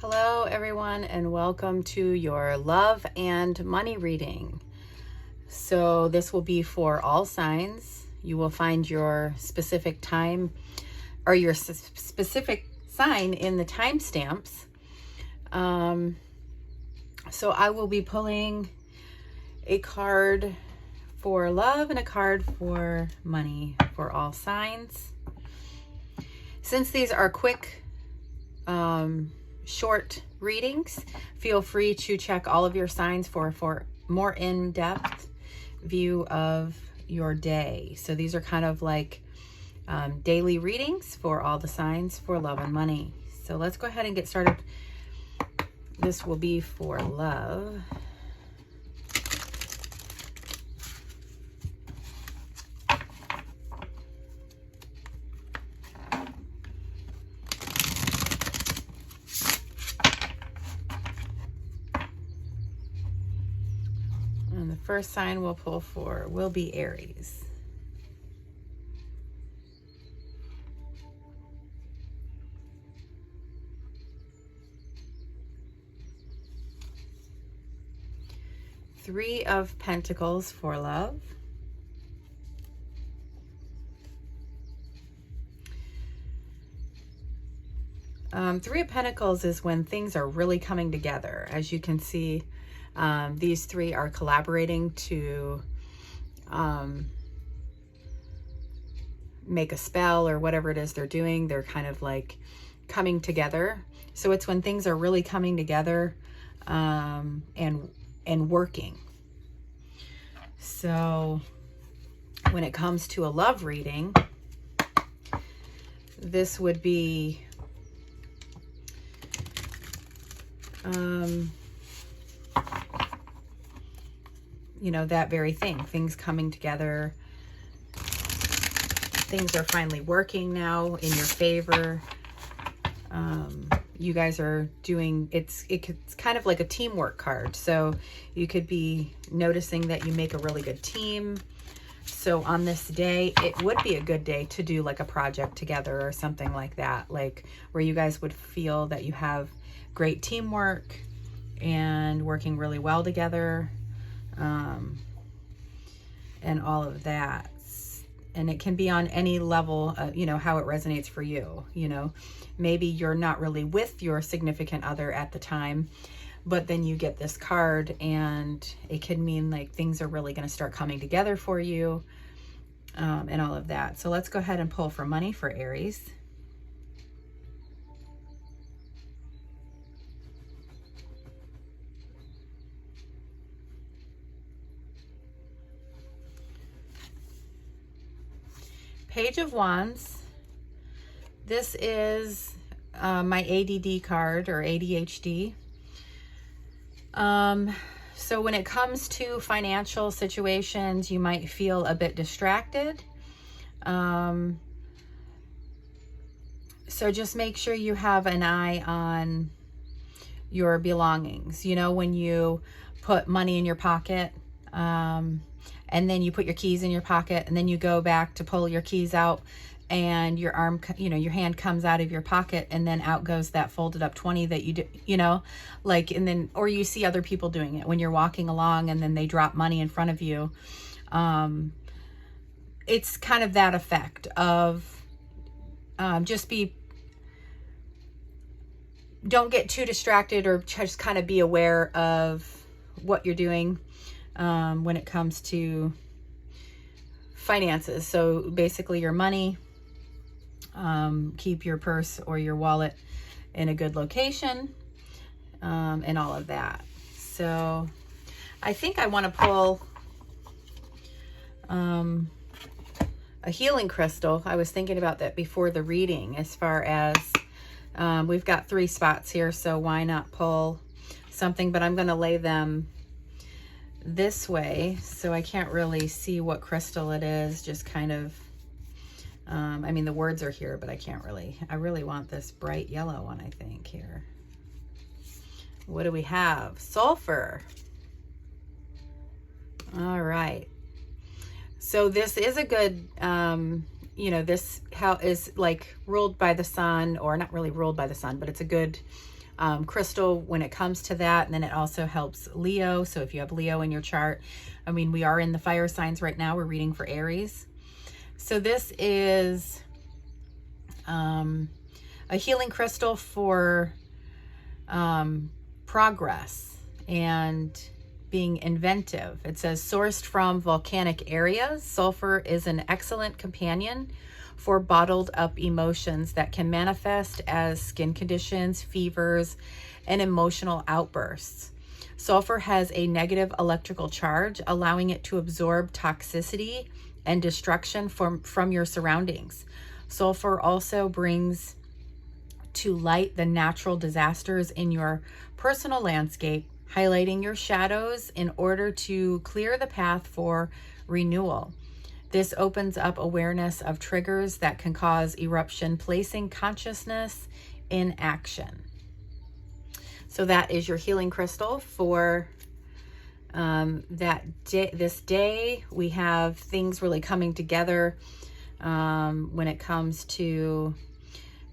Hello everyone, and welcome to your love and money reading. So this will be for all signs. You will find your specific time or your specific sign in the timestamps. So I will be pulling a card for love and a card for money for all signs. Since these are quick, short readings, feel free to check all of your signs for more in-depth view of your day. So these are kind of like daily readings for all the signs for love and money. So let's go ahead and get started. This will be for love. And the first sign we'll pull for will be Aries. Three of Pentacles for love. Three of Pentacles is when things are really coming together. As you can see, these three are collaborating to make a spell or whatever it is they're doing. They're kind of like coming together. So it's when things are really coming together and working. So when it comes to a love reading, this would be you know, that very thing, things coming together. Things are finally working now in your favor. You guys are doing, it's kind of like a teamwork card. So you could be noticing that you make a really good team. So on this day, it would be a good day to do like a project together or something like that, like where you guys would feel that you have great teamwork and working really well together, and all of that. And it can be on any level, you know, how it resonates for you. You know, maybe you're not really with your significant other at the time, but then you get this card and it could mean like things are really going to start coming together for you, and all of that. So let's go ahead and pull for money for Aries. Page of Wands. This is my ADD card, or ADHD. So when it comes to financial situations, you might feel a bit distracted. So just make sure you have an eye on your belongings. You know, when you put money in your pocket, and then you put your keys in your pocket, and then you go back to pull your keys out, and your arm, you know, your hand comes out of your pocket, and then out goes that folded up 20 that you do, you know, like, and then, or you see other people doing it when you're walking along and then they drop money in front of you. It's kind of that effect of, don't get too distracted, or just kind of be aware of what you're doing when it comes to finances. So basically your money, keep your purse or your wallet in a good location, and all of that. So I think I want to pull a healing crystal. I was thinking about that before the reading, as far as we've got 3 spots here, so why not pull something, but I'm going to lay them this way, so I can't really see what crystal it is. Just kind of, I mean, the words are here, but I can't really, I really want this bright yellow one, I think, here. What do we have? Sulfur. All right. So this is a good, you know, this is like ruled by the sun, or not really ruled by the sun, but it's a good crystal when it comes to that. And then it also helps Leo. So if you have Leo in your chart, I mean, we are in the fire signs right now. We're reading for Aries. So this is a healing crystal for progress and being inventive. It says, sourced from volcanic areas, sulfur is an excellent companion for bottled up emotions that can manifest as skin conditions, fevers, and emotional outbursts. Sulfur has a negative electrical charge, allowing it to absorb toxicity and destruction from your surroundings. Sulfur also brings to light the natural disasters in your personal landscape, highlighting your shadows in order to clear the path for renewal. This opens up awareness of triggers that can cause eruption, placing consciousness in action. So that is your healing crystal for this day. We have things really coming together when it comes to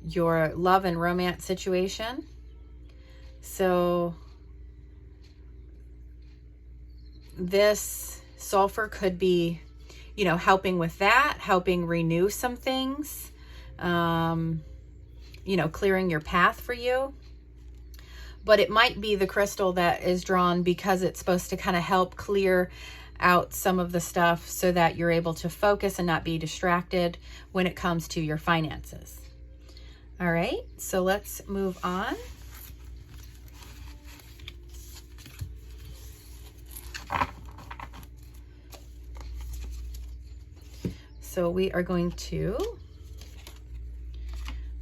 your love and romance situation. So this sulfur could be, you know, helping with that, helping renew some things, you know, clearing your path for you. But it might be the crystal that is drawn because it's supposed to kind of help clear out some of the stuff so that you're able to focus and not be distracted when it comes to your finances. All right, so let's move on. So we are going to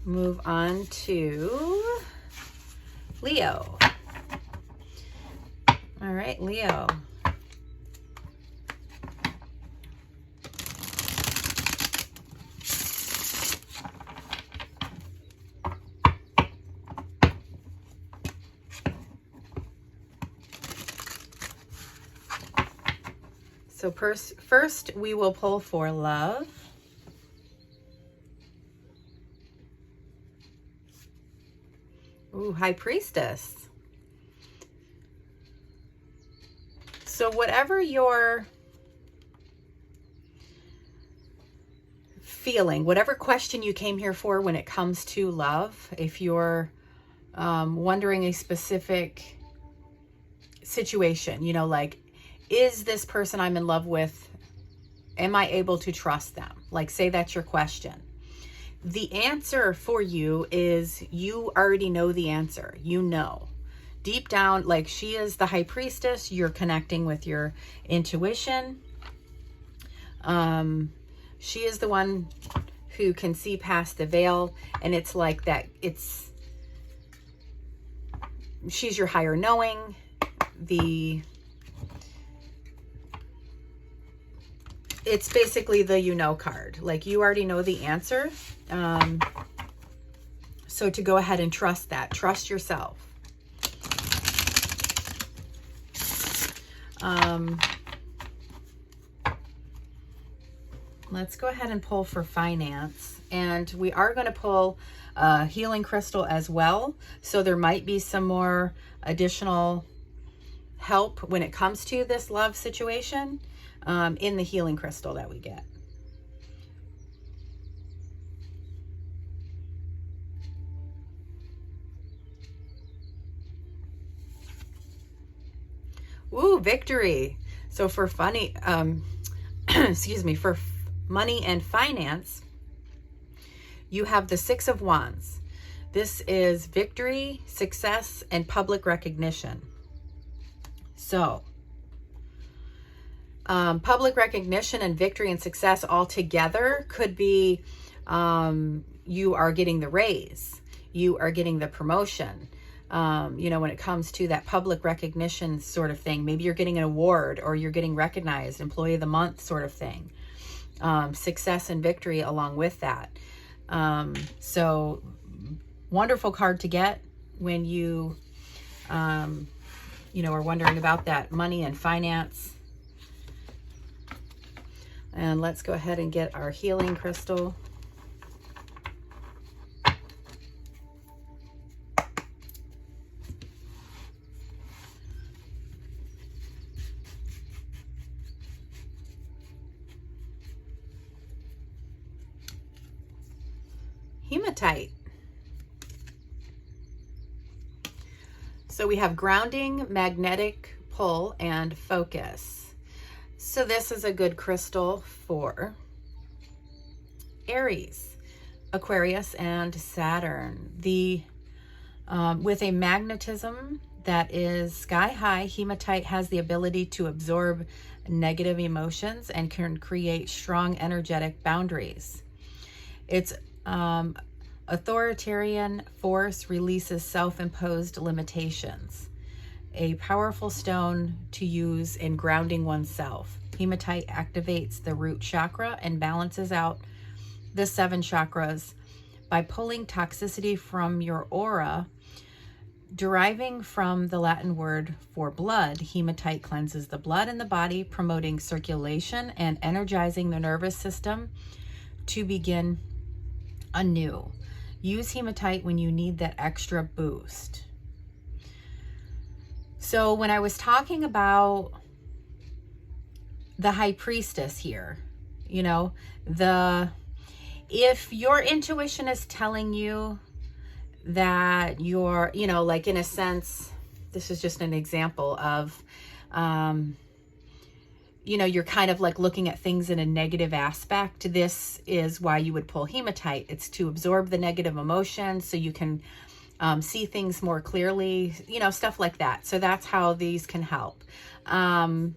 move on to Leo. All right, Leo. So first we will pull for love. Ooh, High Priestess. So whatever you're feeling, whatever question you came here for when it comes to love, if you're wondering a specific situation, you know, like, is this person I'm in love with, am I able to trust them? Like, say that's your question. The answer for you is you already know the answer. You know. Deep down, like, she is the High Priestess. You're connecting with your intuition. She is the one who can see past the veil. And it's like that. She's your higher knowing. It's basically the you know card. Like, you already know the answer. So to go ahead and trust that. Trust yourself. Let's go ahead and pull for finance. And we are going to pull a healing crystal as well. So there might be some more additional help when it comes to this love situation in the healing crystal that we get. Ooh, victory. So for excuse me, for money and finance, you have the Six of Wands. This is victory, success, and public recognition. So, public recognition and victory and success all together could be you are getting the raise, you are getting the promotion. You know, when it comes to that public recognition sort of thing, maybe you're getting an award or you're getting recognized, Employee of the Month sort of thing. Success and victory along with that. So wonderful card to get when you, you know, are wondering about that money and finance. And let's go ahead and get our healing crystal. hematite. So we have grounding, magnetic pull, and focus. So this is a good crystal for Aries, Aquarius, and Saturn. With a magnetism that is sky high, hematite has the ability to absorb negative emotions and can create strong energetic boundaries. Its authoritarian force releases self-imposed limitations. A powerful stone to use in grounding oneself. Hematite activates the root chakra and balances out the 7 chakras by pulling toxicity from your aura. Deriving from the Latin word for blood, hematite cleanses the blood in the body, promoting circulation and energizing the nervous system to begin anew. Use hematite when you need that extra boost. So when I was talking about the high priestess here, you know, if your intuition is telling you that you're, you know, like in a sense, this is just an example of, you know, you're kind of like looking at things in a negative aspect. This is why you would pull hematite. It's to absorb the negative emotions so you can see things more clearly, you know, stuff like that. So that's how these can help. And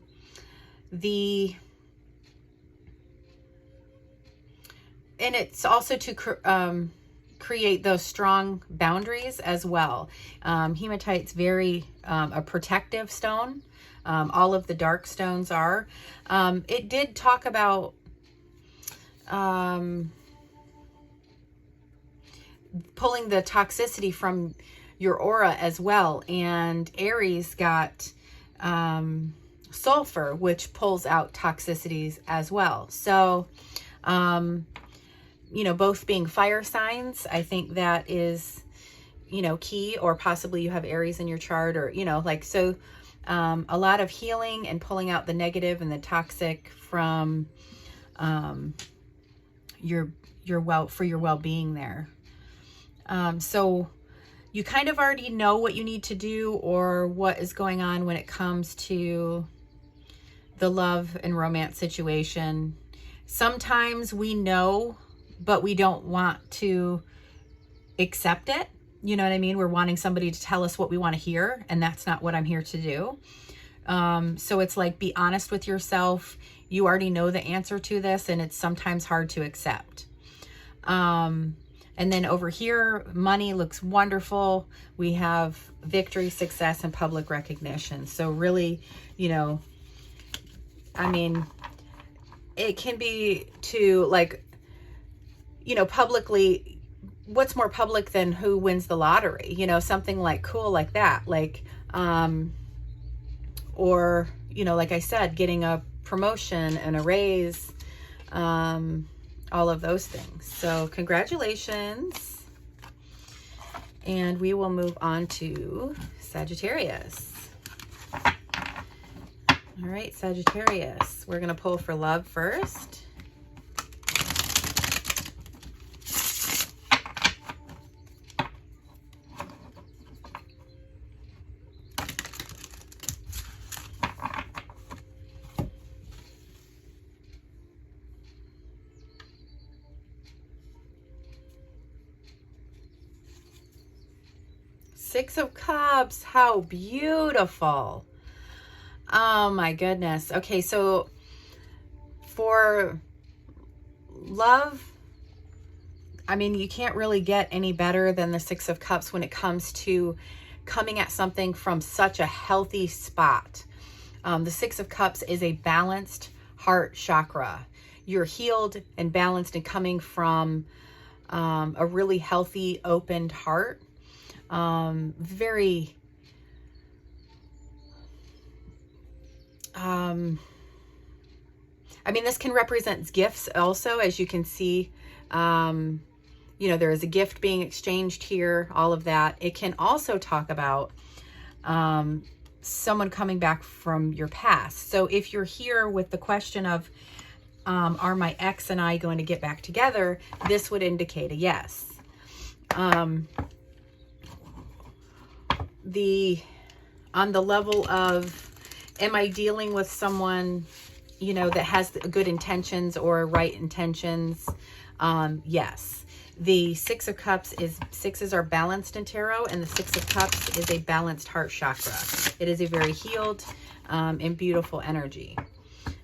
it's also to create those strong boundaries as well. Hematite's very a protective stone. All of the dark stones are. It did talk about pulling the toxicity from your aura as well. And Aries got sulfur, which pulls out toxicities as well. So, you know, both being fire signs, I think that is, you know, key, or possibly you have Aries in your chart, or, you know, like, so a lot of healing and pulling out the negative and the toxic from your well-being there. So you kind of already know what you need to do or what is going on when it comes to the love and romance situation. Sometimes we know, but we don't want to accept it. You know what I mean? We're wanting somebody to tell us what we want to hear, and that's not what I'm here to do. So it's like, be honest with yourself. You already know the answer to this, and it's sometimes hard to accept. And then over here, money looks wonderful. We have victory, success, and public recognition. So really, you know, I mean, it can be to, like, you know, publicly, what's more public than who wins the lottery? You know, something like cool like that. Like, or, you know, like I said, getting a promotion and a raise, all of those things. So congratulations. And we will move on to Sagittarius. All right, Sagittarius. We're going to pull for love first. Six of Cups, how beautiful. Oh my goodness. Okay, so for love, I mean, you can't really get any better than the Six of Cups when it comes to coming at something from such a healthy spot. The Six of Cups is a balanced heart chakra. You're healed and balanced and coming from a really healthy, opened heart. Very, I mean, this can represent gifts also, as you can see. You know, there is a gift being exchanged here, all of that. It can also talk about someone coming back from your past. So if you're here with the question of, are my ex and I going to get back together? This would indicate a yes. On the level of, am I dealing with someone, you know, that has good intentions or right intentions? Yes. The Six of Cups is, sixes are balanced in tarot, and the Six of Cups is a balanced heart chakra. It is a very healed and beautiful energy.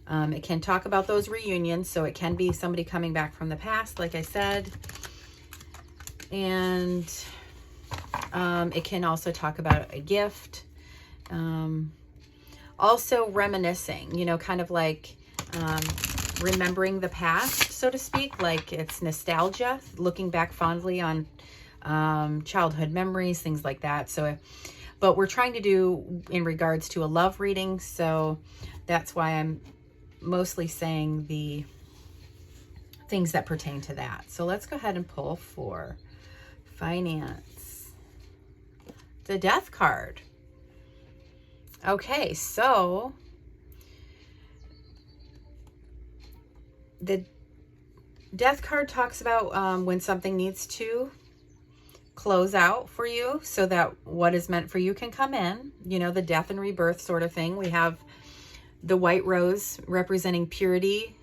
It can talk about those reunions, so it can be somebody coming back from the past, like I said. And it can also talk about a gift. Also reminiscing, you know, kind of like remembering the past, so to speak, like it's nostalgia, looking back fondly on childhood memories, things like that. So, but we're trying to do in regards to a love reading, so that's why I'm mostly saying the things that pertain to that. So let's go ahead and pull for finance. The Death card. Okay, so the Death card talks about when something needs to close out for you so that what is meant for you can come in, you know, the death and rebirth sort of thing. We have the white rose representing purity,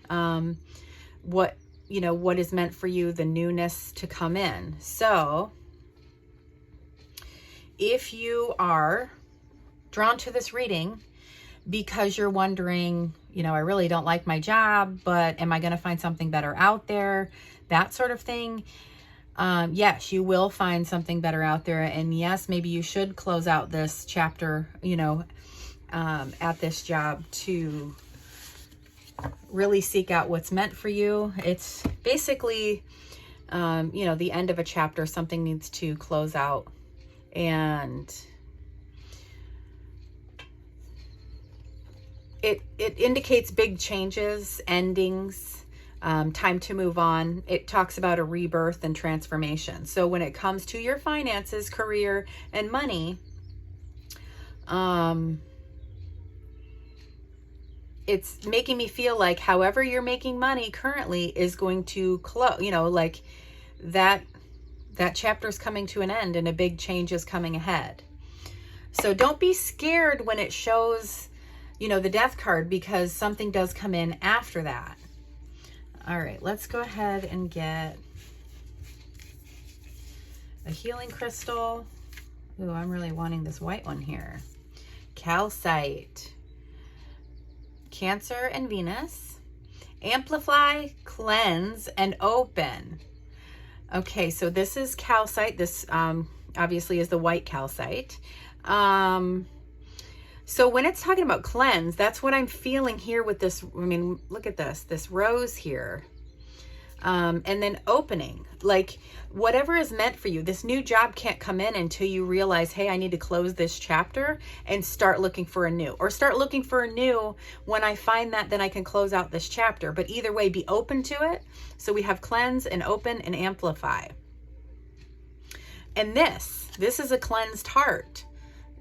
what, you know, what is meant for you, the newness to come in. So if you are drawn to this reading because you're wondering, you know, I really don't like my job, but am I going to find something better out there? That sort of thing. Yes, you will find something better out there. And yes, maybe you should close out this chapter, you know, at this job to really seek out what's meant for you. It's basically, you know, the end of a chapter, something needs to close out. And it indicates big changes, endings, time to move on. It talks about a rebirth and transformation. So when it comes to your finances, career, and money, it's making me feel like however you're making money currently is going to close, you know, like that chapter is coming to an end and a big change is coming ahead. So don't be scared when it shows, you know, the Death card, because something does come in after that. All right, let's go ahead and get a healing crystal. Ooh, I'm really wanting this white one here. Calcite. Cancer and Venus. Amplify, cleanse, and open. Okay, so this is calcite. This obviously is the white calcite. So when it's talking about cleanse, that's what I'm feeling here with this. I mean, look at this rose here. And then opening, like whatever is meant for you. This new job can't come in until you realize, hey, I need to close this chapter and start looking for a new, or start looking for a new. When I find that, then I can close out this chapter. But either way, be open to it. So we have cleanse and open and amplify. And this is a cleansed heart.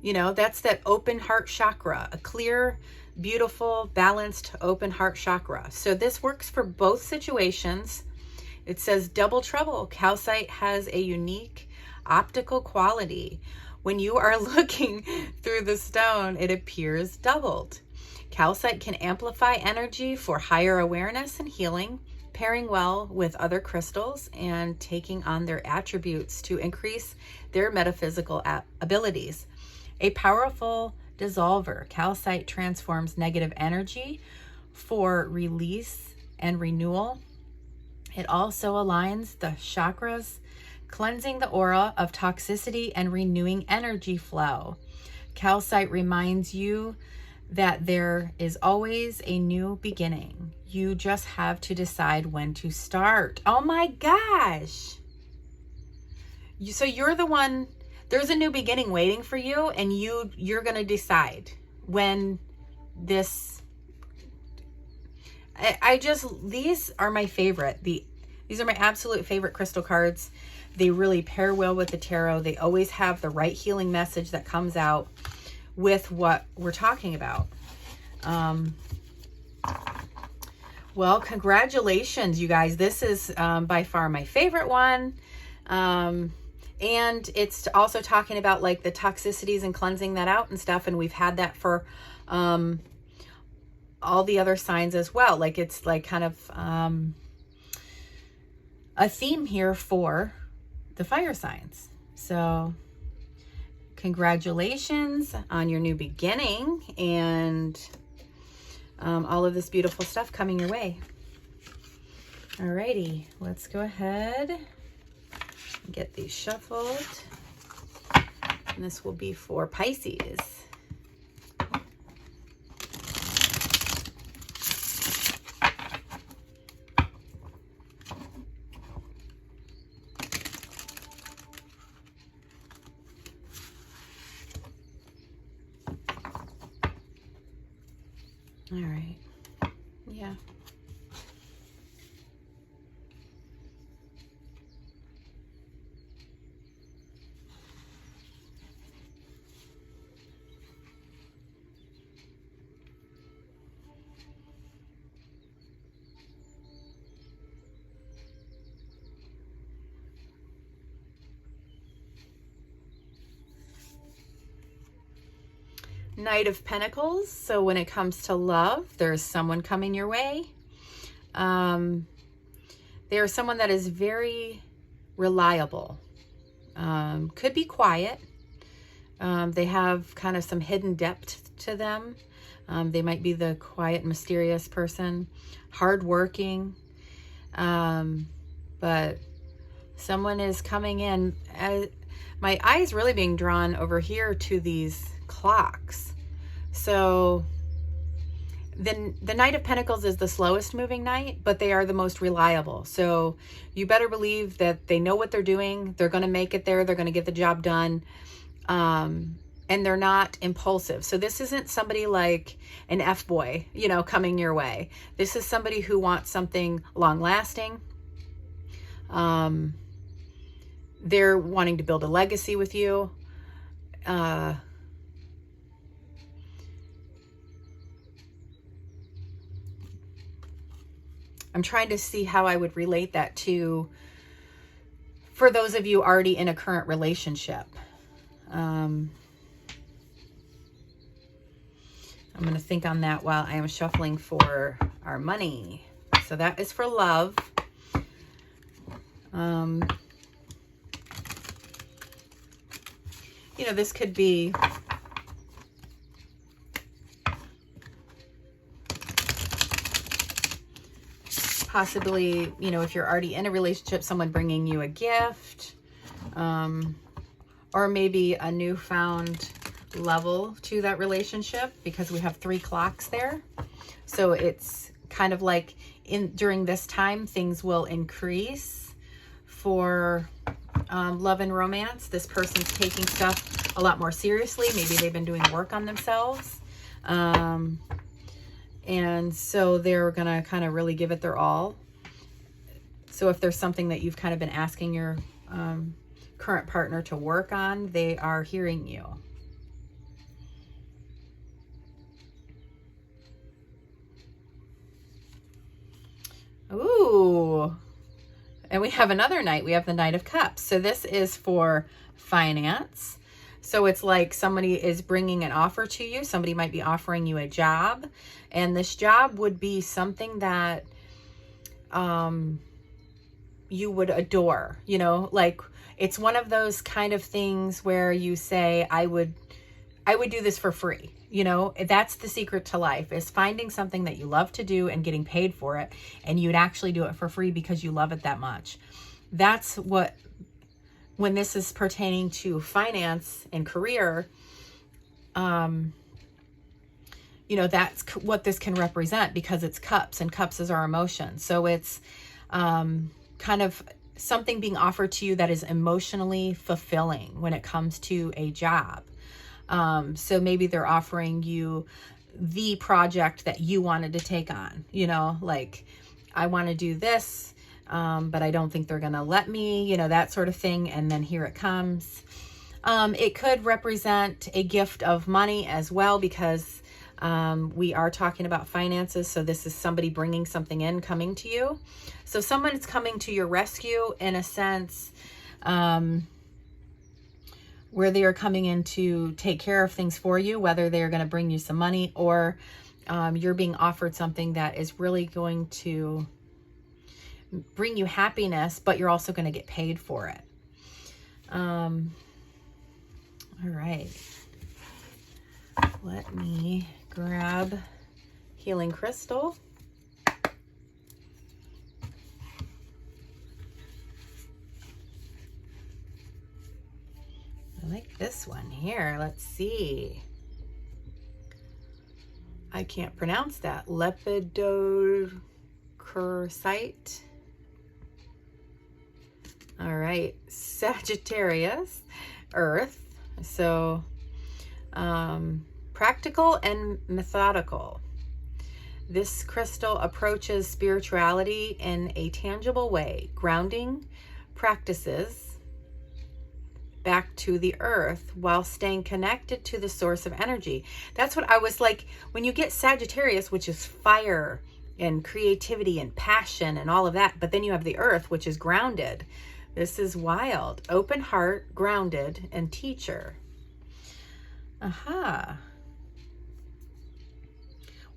You know, that's that open heart chakra, a clear, beautiful, balanced, open heart chakra. So this works for both situations. It says double trouble. Calcite has a unique optical quality. When you are looking through the stone, it appears doubled. Calcite can amplify energy for higher awareness and healing, pairing well with other crystals and taking on their attributes to increase their metaphysical abilities. A powerful dissolver, calcite transforms negative energy for release and renewal. It also aligns the chakras, cleansing the aura of toxicity and renewing energy flow. Calcite reminds you that there is always a new beginning. You just have to decide when to start. Oh my gosh. So you're the one. There's a new beginning waiting for you, and you're going to decide when this. These are my favorite. These are my absolute favorite crystal cards. They really pair well with the tarot. They always have the right healing message that comes out with what we're talking about. Well, congratulations, you guys. This is by far my favorite one. And it's also talking about like the toxicities and cleansing that out and stuff. And we've had that for all the other signs as well. Like it's like kind of a theme here for the fire signs. So congratulations on your new beginning and all of this beautiful stuff coming your way. Alrighty, let's go ahead and get these shuffled. And this will be for Pisces. All right. Yeah. Knight of Pentacles. So when it comes to love, there's someone coming your way. There's someone that is very reliable. Could be quiet. They have kind of some hidden depth to them. They might be the quiet, mysterious person, hardworking. But someone is coming in. My eye is really being drawn over here to these clocks. So the Knight of Pentacles is the slowest moving knight, but they are the most reliable. So you better believe that they know what they're doing. They're going to make it there. They're going to get the job done. And they're not impulsive. So this isn't somebody like an F-boy, you know, coming your way. This is somebody who wants something long lasting. They're wanting to build a legacy with you. I'm trying to see how I would relate that to, for those of you already in a current relationship. I'm going to think on that while I am shuffling for our money. So that is for love. You know, this could be possibly, you know, if you're already in a relationship, someone bringing you a gift, or maybe a newfound level to that relationship, because we have 3 clocks there. So it's kind of like during this time, things will increase for love and romance. This person's taking stuff a lot more seriously. Maybe they've been doing work on themselves. And so they're going to kind of really give it their all. So if there's something that you've kind of been asking your current partner to work on, they are hearing you. Ooh. And we have another knight. We have the Knight of Cups. So this is for finance. So it's like somebody is bringing an offer to you. Somebody might be offering you a job. And this job would be something that you would adore. You know, like it's one of those kind of things where you say, I would do this for free. You know, that's the secret to life, is finding something that you love to do and getting paid for it. And you'd actually do it for free because you love it that much. That's what, when this is pertaining to finance and career, you know, that's what this can represent, because it's cups, and cups is our emotion. So it's kind of something being offered to you that is emotionally fulfilling when it comes to a job. So maybe they're offering you the project that you wanted to take on, you know, like, I want to do this, but I don't think they're going to let me, you know, that sort of thing. And then here it comes. It could represent a gift of money as well, because we are talking about finances. So this is somebody bringing something in, coming to you. So someone is coming to your rescue in a sense. where they are coming in to take care of things for you, whether they're going to bring you some money or you're being offered something that is really going to bring you happiness, but you're also going to get paid for it. All right. Let me grab healing crystal. I like this one here. Let's see. I can't pronounce that. Lepidocrosite. All right. Sagittarius, Earth. So, practical and methodical. This crystal approaches spirituality in a tangible way, grounding practices back to the earth while staying connected to the source of energy. That's what I was like, when you get Sagittarius, which is fire and creativity and passion and all of that, but then you have the earth, which is grounded. This is wild. Open heart, grounded, and teacher. Aha.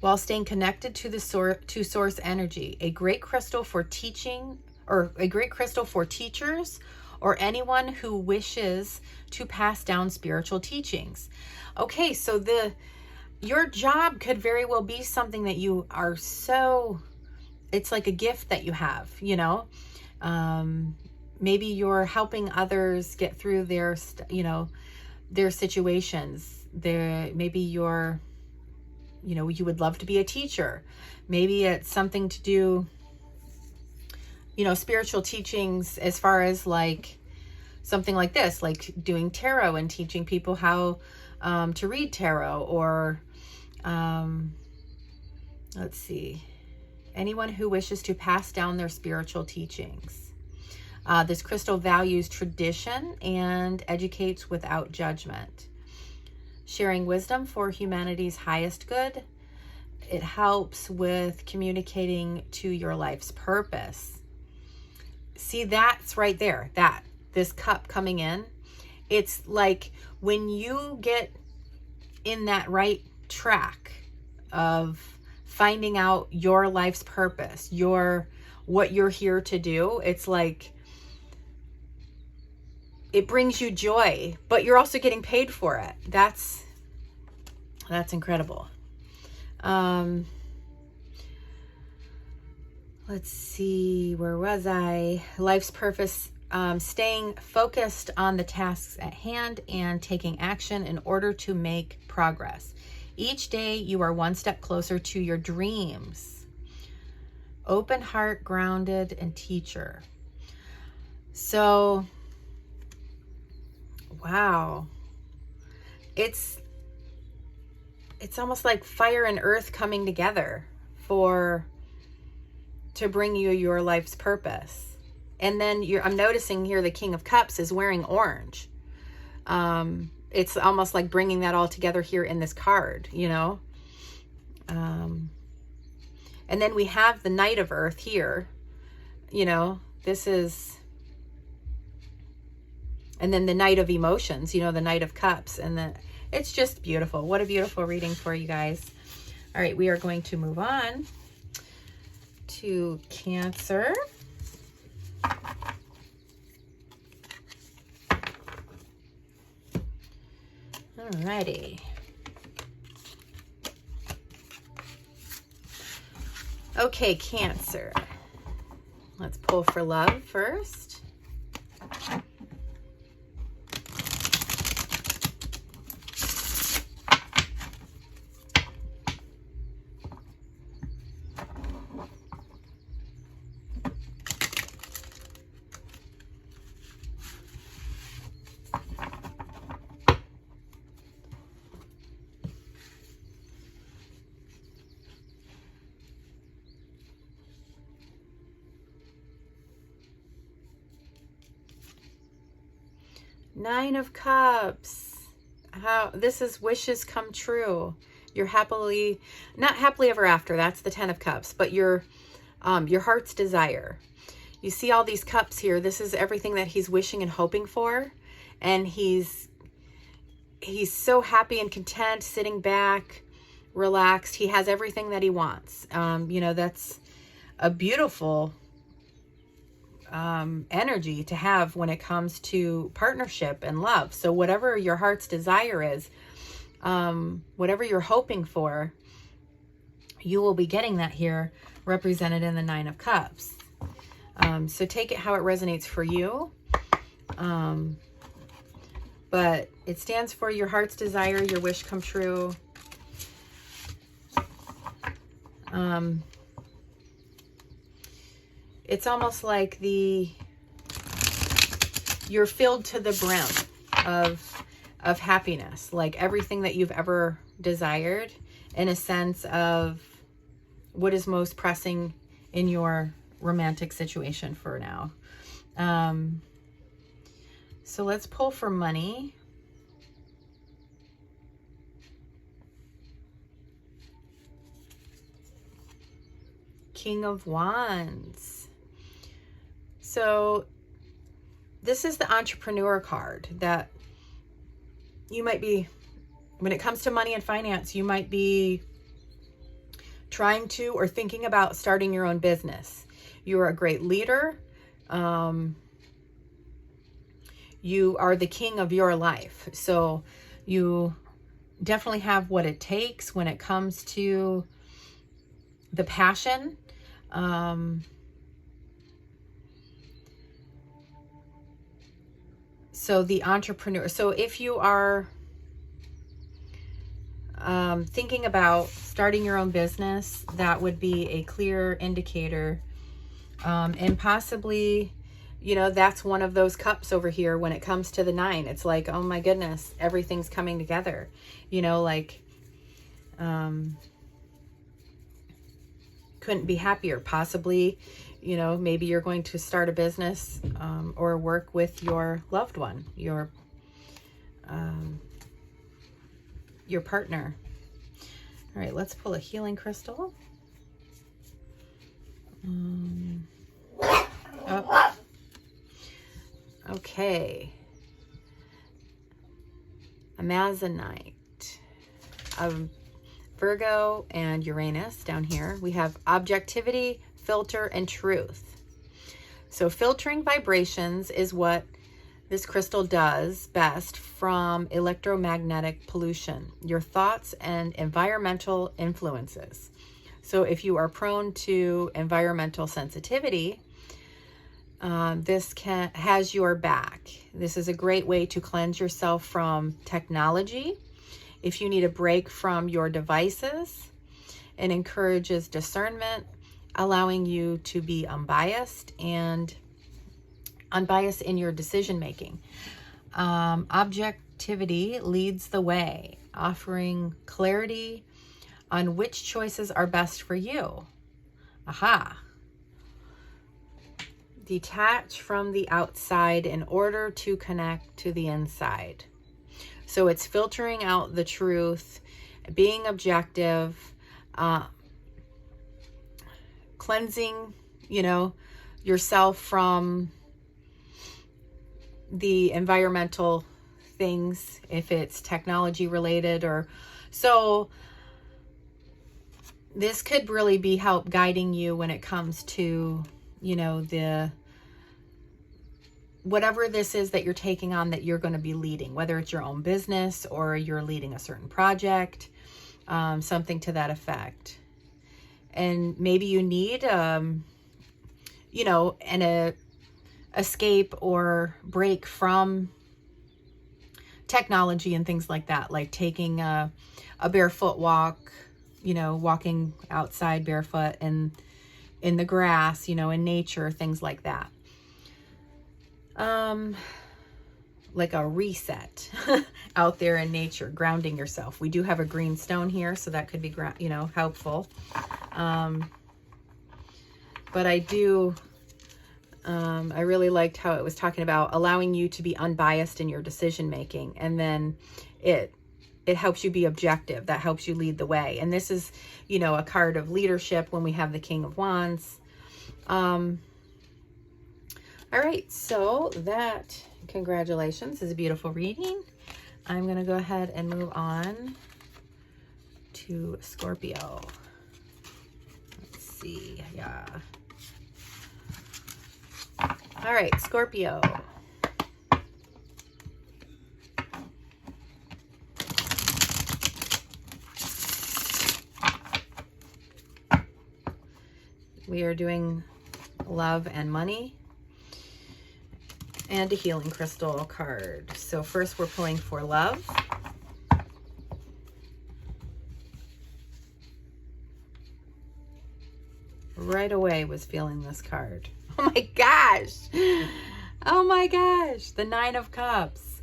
While staying connected to the source energy, a great crystal for teaching, or a great crystal for teachers, or anyone who wishes to pass down spiritual teachings. Okay, so your job could very well be something that you are it's like a gift that you have, you know. Maybe you're helping others get through their situations. Maybe you would love to be a teacher. Maybe it's something to do, spiritual teachings as far as like something like this, like doing tarot and teaching people how to read tarot, or let's see, anyone who wishes to pass down their spiritual teachings. This crystal values tradition and educates without judgment, sharing wisdom for humanity's highest good. It helps with communicating to your life's purpose. See, that's right there, this cup coming in. It's like when you get in that right track of finding out your life's purpose, what you're here to do, it's like it brings you joy, but you're also getting paid for it. That's incredible. Let's see, where was I? Life's purpose, staying focused on the tasks at hand and taking action in order to make progress. Each day you are one step closer to your dreams. Open heart, grounded, and teacher. So, wow. It's almost like fire and earth coming together to bring you your life's purpose. And then I'm noticing here the King of Cups is wearing orange. It's almost like bringing that all together here in this card, and then we have the Knight of Earth here, this is, and then the Knight of Emotions, the Knight of Cups, and it's just beautiful. What a beautiful reading for you guys. All right, we are going to move on to Cancer. Alrighty. Okay, Cancer. Let's pull for love first. Nine of Cups. How this is wishes come true. You're not happily ever after. That's the 10 of Cups, but your heart's desire. You see all these cups here. This is everything that he's wishing and hoping for, and he's he's so happy and content, sitting back, relaxed. He has everything that he wants. You know, that's a beautiful energy to have when it comes to partnership and love. So whatever your heart's desire is, whatever you're hoping for, you will be getting that here represented in the Nine of Cups. So take it how it resonates for you. But it stands for your heart's desire, your wish come true. It's almost like you're filled to the brim of happiness, like everything that you've ever desired, in a sense of what is most pressing in your romantic situation for now. So let's pull for money. King of Wands. So this is the entrepreneur card that you might be, when it comes to money and finance, you might be trying to or thinking about starting your own business. You are a great leader. You are the king of your life. So you definitely have what it takes when it comes to the passion. So the entrepreneur. So if you are thinking about starting your own business, that would be a clear indicator. And possibly, you know, that's one of those cups over here when it comes to the 9. It's like, oh my goodness, everything's coming together. You know, like, couldn't be happier. Possibly, you know, maybe you're going to start a business or work with your loved one, your partner. All right, let's pull a healing crystal. Oh. Okay. Amazonite. Virgo and Uranus down here. We have objectivity, filter, and truth. So filtering vibrations is what this crystal does best from electromagnetic pollution, your thoughts and environmental influences. So if you are prone to environmental sensitivity, this has your back. This is a great way to cleanse yourself from technology. If you need a break from your devices, it encourages discernment, allowing you to be unbiased in your decision making. Objectivity leads the way, offering clarity on which choices are best for you. Aha. Detach from the outside in order to connect to the inside. So it's filtering out the truth, being objective, cleansing, you know, yourself from the environmental things, if it's technology related or so. This could really be help guiding you when it comes to, you know, whatever this is that you're taking on, that you're going to be leading, whether it's your own business or you're leading a certain project, something to that effect. And maybe you need, you know, an escape or break from technology and things like that, like taking a barefoot walk, you know, walking outside barefoot and in the grass, you know, in nature, things like that. Like a reset out there in nature, grounding yourself. We do have a green stone here, so that could be, you know, helpful. But I do, I really liked how it was talking about allowing you to be unbiased in your decision making, and then it helps you be objective. That helps you lead the way. And this is, you know, a card of leadership when we have the King of Wands. All right, so that, congratulations, is a beautiful reading. I'm going to go ahead and move on to Scorpio. Let's see. Yeah. All right, Scorpio. We are doing love and money and a healing crystal card. So first we're pulling for love. Right away was feeling this card. Oh my gosh. Oh my gosh. The Nine of Cups.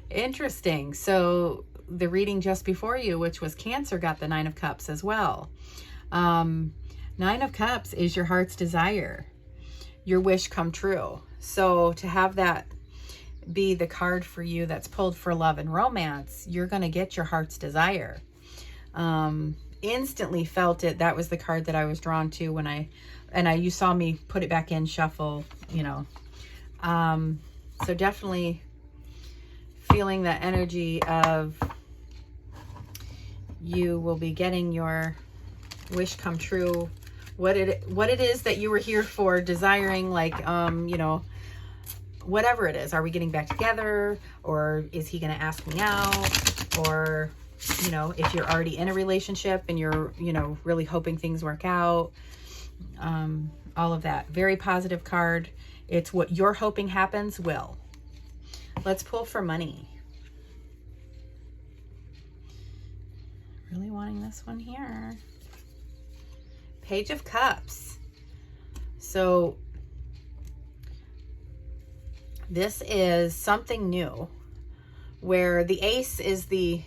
Interesting. So the reading just before you, which was Cancer, got the Nine of Cups as well. Nine of Cups is your heart's desire, your wish come true. So to have that be the card for you that's pulled for love and romance, you're going to get your heart's desire. Instantly felt it. That was the card that I was drawn to when you saw me put it back in shuffle, you know. So definitely feeling that energy of you will be getting your wish come true. What it is that you were here for, desiring, like, you know, whatever it is. Are we getting back together? Or is he going to ask me out? Or, you know, if you're already in a relationship and you're, you know, really hoping things work out. All of that. Very positive card. It's what you're hoping happens will. Let's pull for money. Really wanting this one here. Page of Cups. So this is something new where the ace is the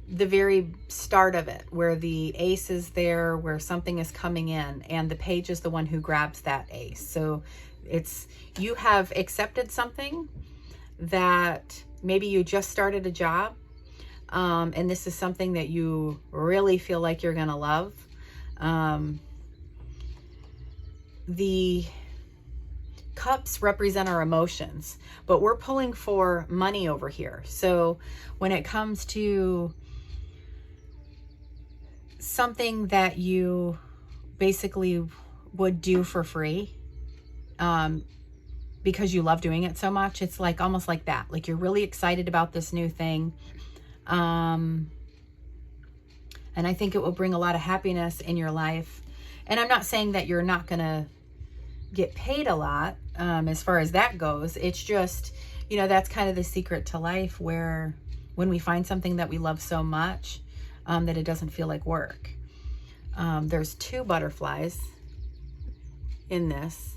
very start of it, where the ace is there, where something is coming in, and the page is the one who grabs that ace. So it's, you have accepted something that maybe you just started a job. And this is something that you really feel like you're going to love. The cups represent our emotions, but we're pulling for money over here. So when it comes to something that you basically would do for free, because you love doing it so much, it's like almost like that. Like you're really excited about this new thing. And I think it will bring a lot of happiness in your life. And I'm not saying that you're not going to get paid a lot, as far as that goes. It's just, you know, that's kind of the secret to life, where when we find something that we love so much, that it doesn't feel like work. There's two butterflies in this.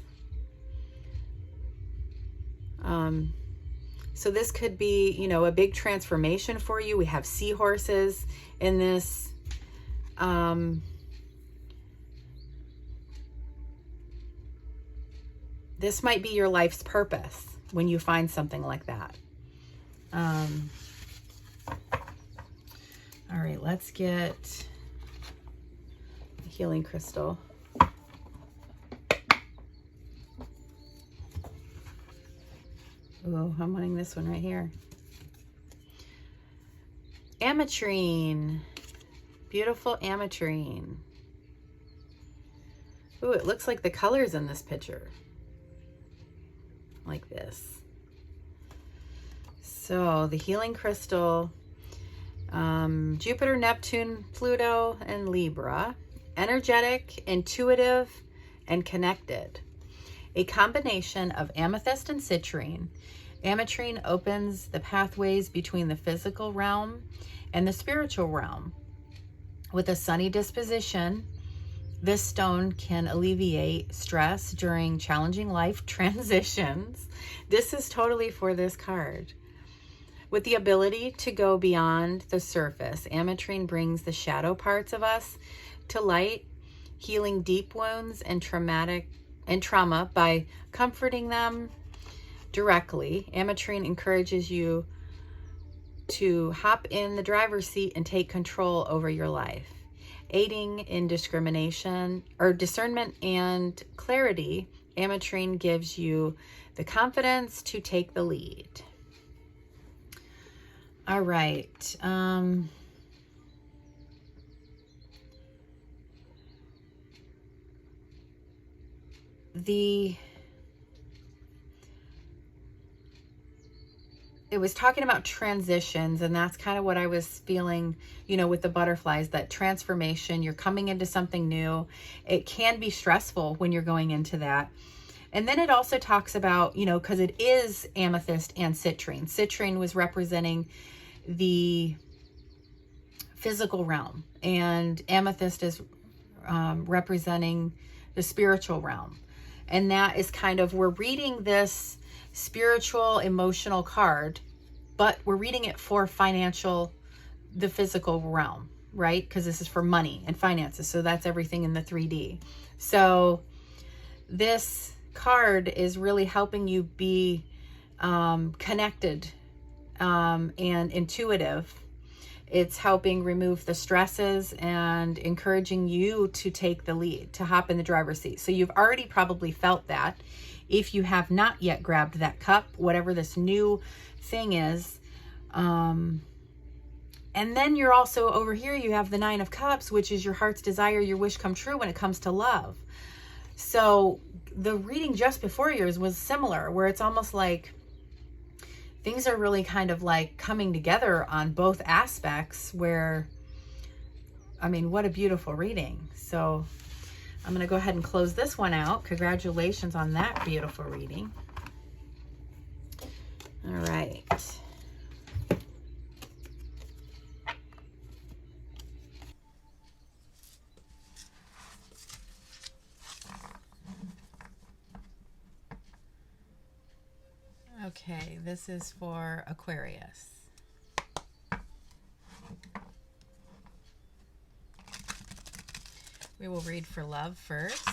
So this could be, you know, a big transformation for you. We have seahorses in this. This might be your life's purpose when you find something like that. All right, let's get a healing crystal. Oh, I'm wanting this one right here. Ametrine. Beautiful ametrine. Ooh, it looks like the colors in this picture. Like this. So the healing crystal, Jupiter, Neptune, Pluto, and Libra. Energetic, intuitive, and connected. A combination of amethyst and citrine. Ametrine opens the pathways between the physical realm and the spiritual realm. With a sunny disposition, this stone can alleviate stress during challenging life transitions. This is totally for this card. With the ability to go beyond the surface, ametrine brings the shadow parts of us to light, healing deep wounds and trauma by comforting them directly. Ametrine encourages you to hop in the driver's seat and take control over your life, aiding in discrimination or discernment and clarity. Ametrine gives you The confidence to take the lead. All right. It was talking about transitions, and that's kind of what I was feeling, you know, with the butterflies, that transformation. You're coming into something new. It can be stressful when you're going into that. And then it also talks about, you know, because it is amethyst and citrine. Citrine was representing the physical realm, and amethyst is representing the spiritual realm. And that is kind of, we're reading this spiritual, emotional card, but we're reading it for financial, the physical realm, right? Because this is for money and finances. So that's everything in the 3D. So this card is really helping you be connected and intuitive. It's helping remove the stresses and encouraging you to take the lead, to hop in the driver's seat. So you've already probably felt that. If you have not yet grabbed that cup, whatever this new thing is. And then you're also over here, you have the 9 of Cups, which is your heart's desire, your wish come true when it comes to love. So the reading just before yours was similar, where it's almost like things are really kind of like coming together on both aspects, where, I mean, what a beautiful reading. So I'm going to go ahead and close this one out. Congratulations on that beautiful reading. All right. Okay, this is for Aquarius. We will read for love first,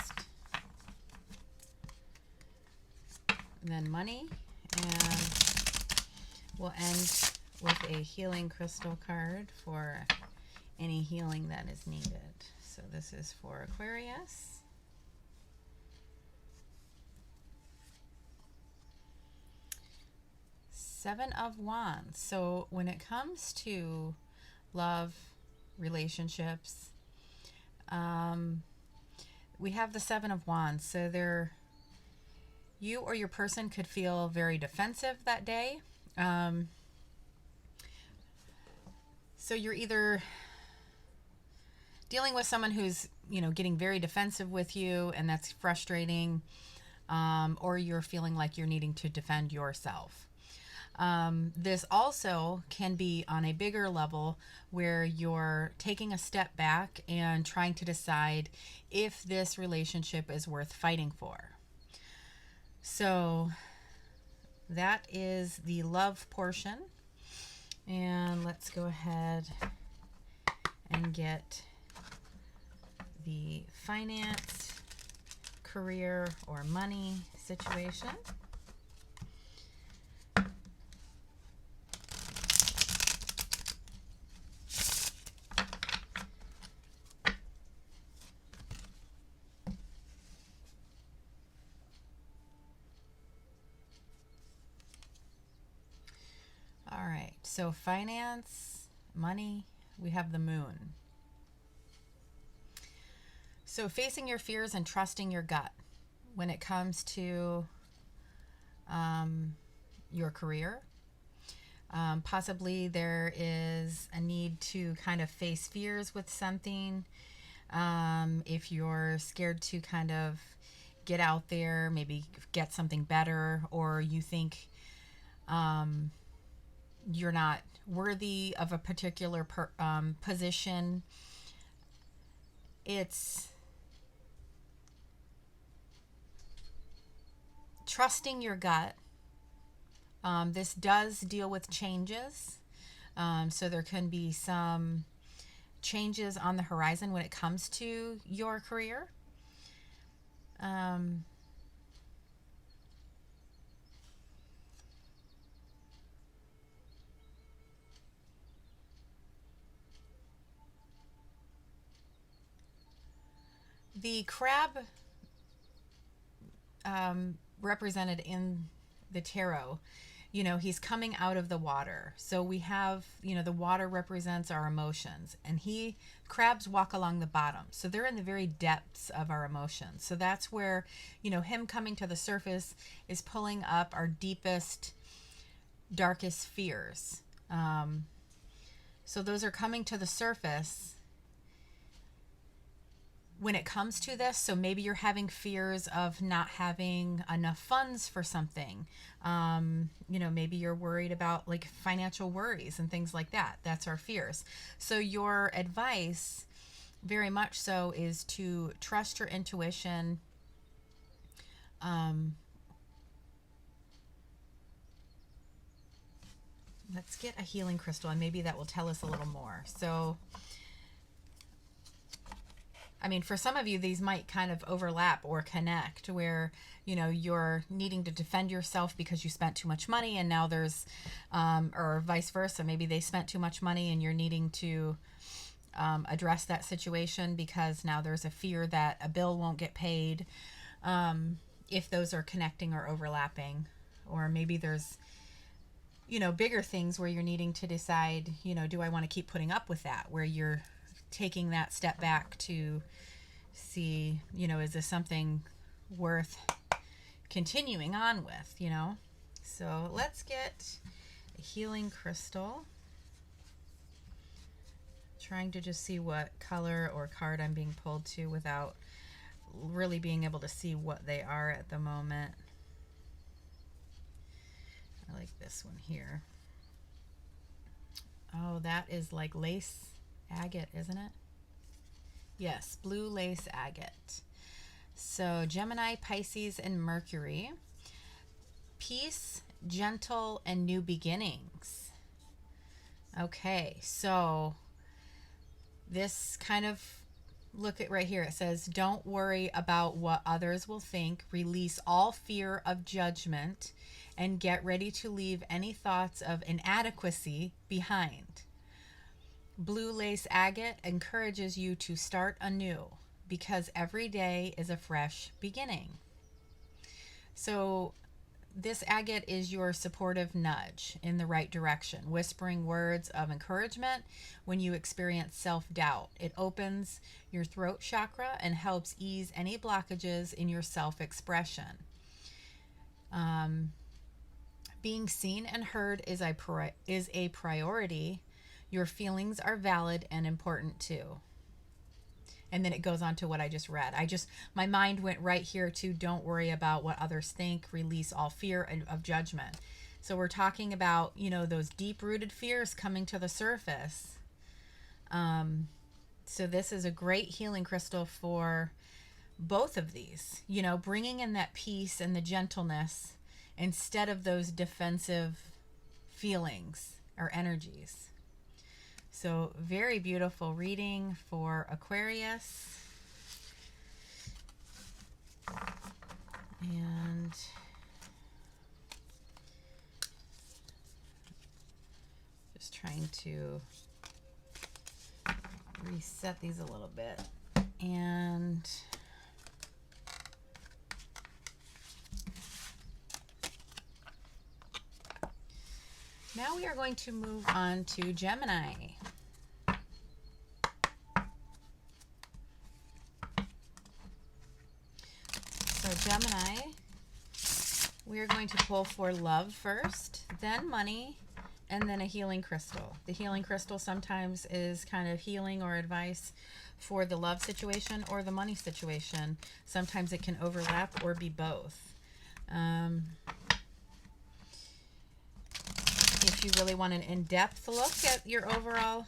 and then money, and we'll end with a healing crystal card for any healing that is needed. So this is for Aquarius. Seven of Wands. So when it comes to love, relationships, we have the Seven of Wands. So you or your person could feel very defensive that day. So you're either dealing with someone who's, you know, getting very defensive with you, and that's frustrating, or you're feeling like you're needing to defend yourself. This also can be on a bigger level, where you're taking a step back and trying to decide if this relationship is worth fighting for. So that is the love portion. And let's go ahead and get the finance, career, or money situation. All right, so finance, money, we have the moon. So facing your fears and trusting your gut when it comes to your career. Possibly there is a need to kind of face fears with something. If you're scared to kind of get out there, maybe get something better, or you think you're not worthy of a particular position. It's trusting your gut. This does deal with changes. So there can be some changes on the horizon when it comes to your career. The crab represented in the tarot, you know, he's coming out of the water. So we have, you know, the water represents our emotions, and crabs walk along the bottom. So they're in the very depths of our emotions. So that's where, you know, him coming to the surface is pulling up our deepest, darkest fears. So those are coming to the surface when it comes to this. So maybe you're having fears of not having enough funds for something. You know, maybe you're worried about like financial worries and things like that. That's our fears. So your advice, very much so, is to trust your intuition. Let's get a healing crystal, and maybe that will tell us a little more. So, I mean, for some of you, these might kind of overlap or connect, where, you know, you're needing to defend yourself because you spent too much money, and now there's, or vice versa. Maybe they spent too much money and you're needing to address that situation because now there's a fear that a bill won't get paid. If those are connecting or overlapping, or maybe there's, you know, bigger things where you're needing to decide, you know, do I want to keep putting up with that? Where you're taking that step back to see, you know, is this something worth continuing on with, you know? So let's get a healing crystal. Trying to just see what color or card I'm being pulled to without really being able to see what they are at the moment. I like this one here. Oh, that is like lace agate, isn't it? Yes, blue lace agate. So Gemini, Pisces, and Mercury. Peace, gentle, and new beginnings. Okay, so this kind of, look at right here. It says, don't worry about what others will think. Release all fear of judgment and get ready to leave any thoughts of inadequacy behind. Blue lace agate encourages you to start anew because every day is a fresh beginning. So this agate is your supportive nudge in the right direction, whispering words of encouragement when you experience self-doubt. It opens your throat chakra and helps ease any blockages in your self-expression. Being seen and heard is a priority. Your feelings are valid and important too. And then it goes on to what I just read. My mind went right here to don't worry about what others think, release all fear of judgment. So we're talking about, you know, those deep-rooted fears coming to the surface. So this is a great healing crystal for both of these, you know, bringing in that peace and the gentleness instead of those defensive feelings or energies. So very beautiful reading for Aquarius. And just trying to reset these a little bit. And now we are going to move on to Gemini. So Gemini, we are going to pull for love first, then money, and then a healing crystal. The healing crystal sometimes is kind of healing or advice for the love situation or the money situation. Sometimes it can overlap or be both. If you really want an in-depth look at your overall,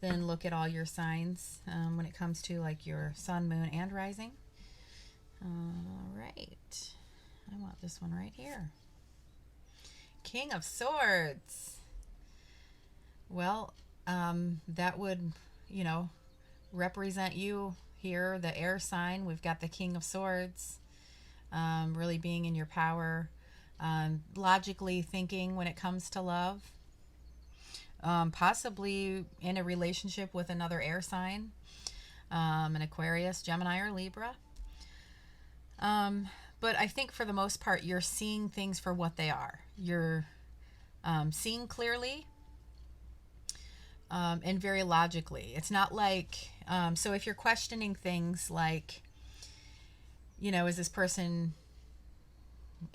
then look at all your signs when it comes to like your sun, moon, and rising. All right. I want this one right here. King of Swords. Well, that would, you know, represent you here, the air sign. We've got the King of Swords, really being in your power. Logically thinking when it comes to love, possibly in a relationship with another air sign, an Aquarius, Gemini, or Libra. but I think for the most part, you're seeing things for what they are. You're seeing clearly and very logically. It's not like, so if you're questioning things like, you know, is this person,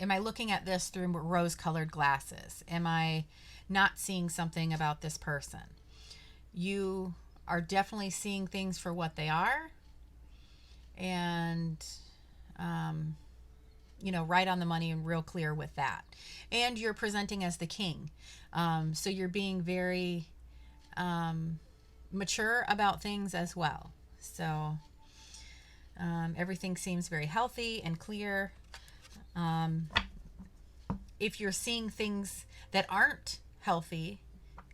am I looking at this through rose-colored glasses? Am I not seeing something about this person? You are definitely seeing things for what they are, and you know, right on the money and real clear with that. And you're presenting as the king, so you're being very mature about things as well. So everything seems very healthy and clear. If you're seeing things that aren't healthy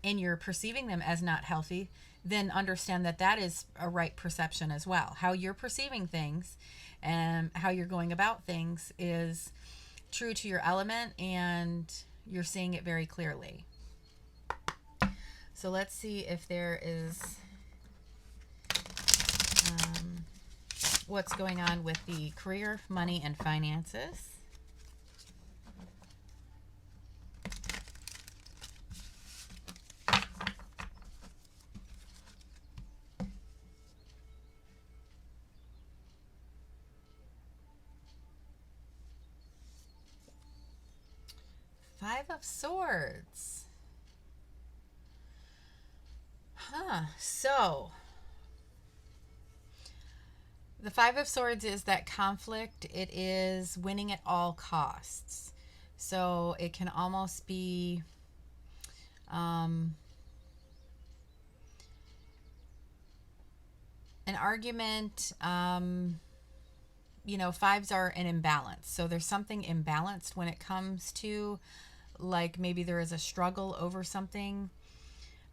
and you're perceiving them as not healthy, then understand that that is a right perception as well. How you're perceiving things and how you're going about things is true to your element, and you're seeing it very clearly. So let's see if there is what's going on with the career, money, and finances. Five of Swords. So the Five of Swords is that conflict. It is winning at all costs. So it can almost be an argument. You know, fives are an imbalance. So there's something imbalanced when it comes to, like, maybe there is a struggle over something.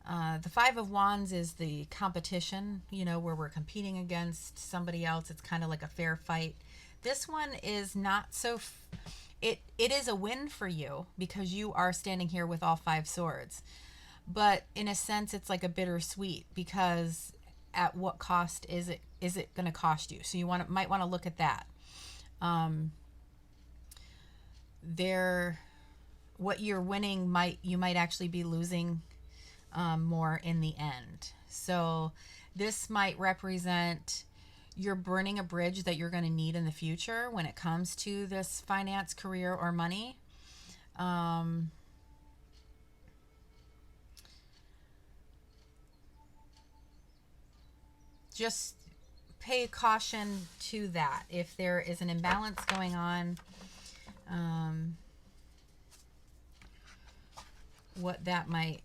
The Five of Wands is the competition, you know, where we're competing against somebody else. It's kind of like a fair fight. This one is not so, it is a win for you because you are standing here with all five swords. But in a sense, it's like a bittersweet, because at what cost is it going to cost you? So you might want to look at that. What you're winning you might actually be losing more in the end. So this might represent you're burning a bridge that you're going to need in the future when it comes to this finance, career, or money. Just pay caution to that. If there is an imbalance going on, what that might,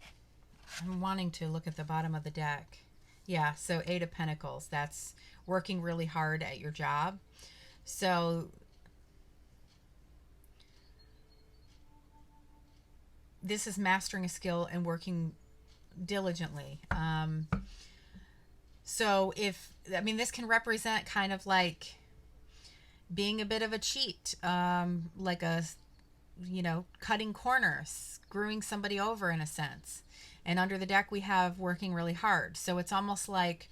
I'm wanting to look at the bottom of the deck. Yeah, so Eight of Pentacles. That's working really hard at your job. So this is mastering a skill and working diligently. So this can represent kind of like being a bit of a cheat, like cutting corners, screwing somebody over in a sense. And under the deck, we have working really hard. So it's almost like,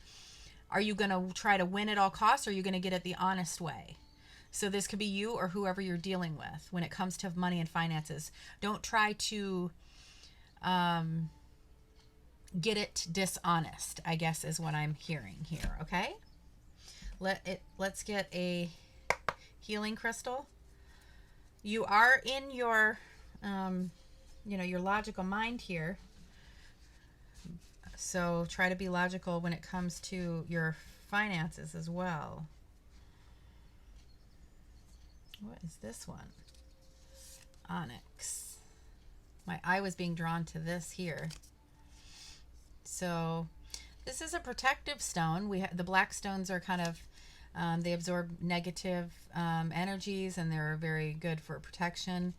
are you going to try to win at all costs, or are you going to get it the honest way? So this could be you or whoever you're dealing with when it comes to money and finances. Don't try to get it dishonest, I guess is what I'm hearing here, okay? Let's get a healing crystal. You are in your, your logical mind here. So try to be logical when it comes to your finances as well. What is this one? Onyx. My eye was being drawn to this here. So this is a protective stone. The black stones are kind of, they absorb negative energies, and they're very good for protection.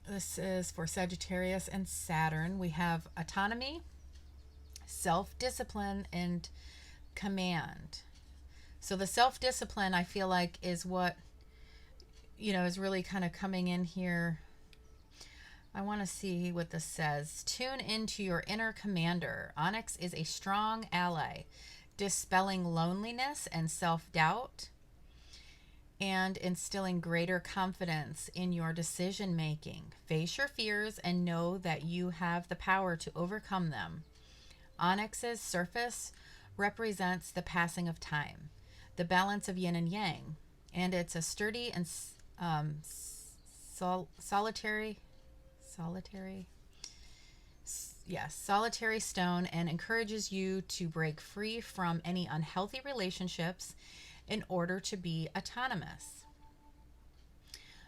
This is for Sagittarius and Saturn. We have autonomy, self-discipline, and command. So the self-discipline, I feel like, is what, is really kind of coming in here. I want to see what this says. Tune into your inner commander. Onyx is a strong ally, dispelling loneliness and self-doubt. and instilling greater confidence in your decision making. Face your fears and know that you have the power to overcome them. Onyx's surface represents the passing of time, the balance of yin and yang, and it's a sturdy and solitary stone, and encourages you to break free from any unhealthy relationships in order to be autonomous.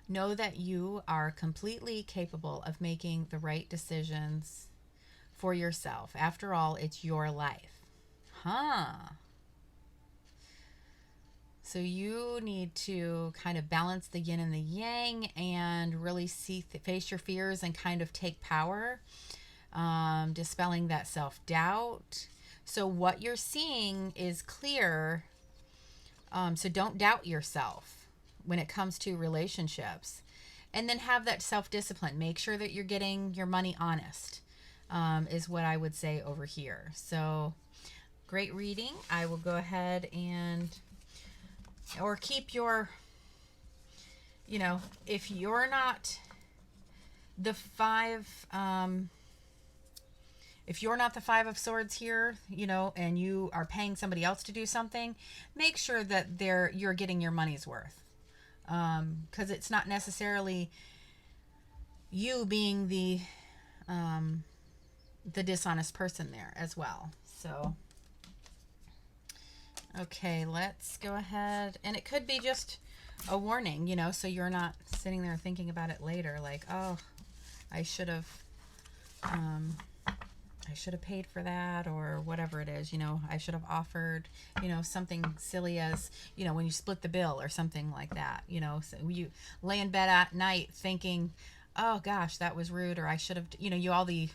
Know that you are completely capable of making the right decisions for yourself. After all, it's your life. So you need to kind of balance the yin and the yang and really face your fears and kind of take power, dispelling that self-doubt. So what you're seeing is clear. So don't doubt yourself when it comes to relationships. And then have that self-discipline. Make sure that you're getting your money honest, is what I would say over here. So great reading. I will go ahead and, or keep your, if you're not the if you're not the Five of Swords here, and you are paying somebody else to do something, make sure that you're getting your money's worth. Because it's not necessarily you being the dishonest person there as well. So, okay, let's go ahead. And it could be just a warning, so you're not sitting there thinking about it later, like, oh, I should have paid for that, or whatever it is, I should have offered, something silly as, when you split the bill or something like that, so you lay in bed at night thinking, oh gosh, that was rude, or I should have, all the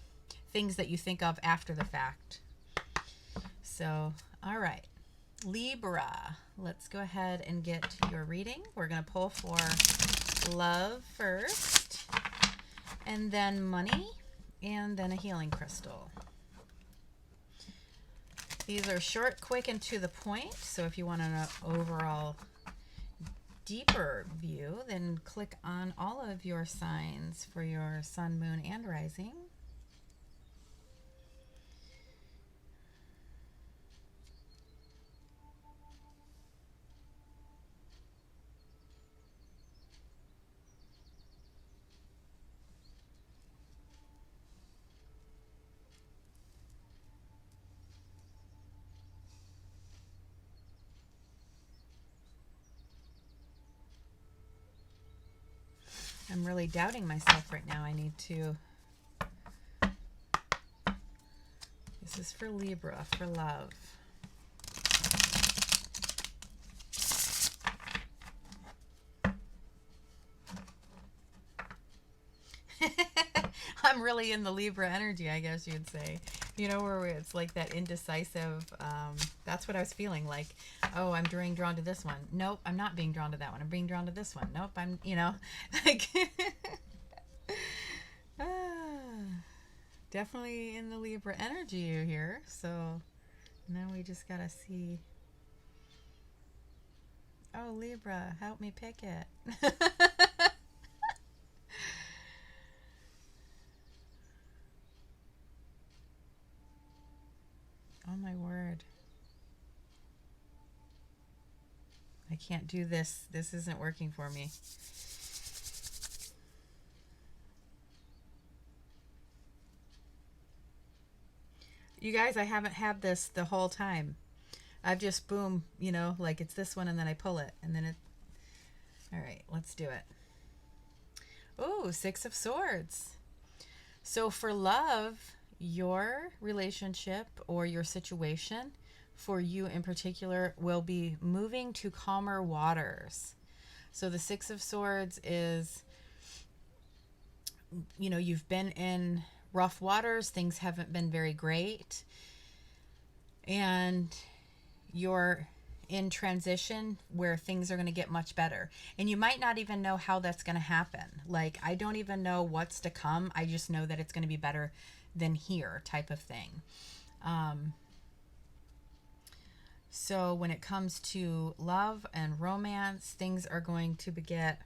things that you think of after the fact. So, all right, Libra, let's go ahead and get your reading. We're going to pull for love first, and then money, and then a healing crystal. These are short, quick, and to the point. So if you want an overall deeper view, then click on all of your signs for your sun, moon, and rising. I'm really doubting myself right now. I need to... This is for Libra, for love. I'm really in the Libra energy, I guess you'd say. Where it's like that indecisive, that's what I was feeling like. Oh, I'm being drawn to this one. Nope, I'm not being drawn to that one. I'm being drawn to this one. Nope, I'm, like, definitely in the Libra energy here. So now we just got to see. Oh, Libra, help me pick it. Oh my word. I can't do this. This isn't working for me. You guys, I haven't had this the whole time. I've just boom, like it's this one and then I pull it and then it. All right, let's do it. Oh, Six of Swords. So for love, your relationship or your situation for you in particular will be moving to calmer waters. So the Six of Swords is, you've been in rough waters, things haven't been very great, and you're in transition where things are going to get much better. And you might not even know how that's going to happen. Like, I don't even know what's to come. I just know that it's going to be better than here, type of thing. So when it comes to love and romance, things are going to get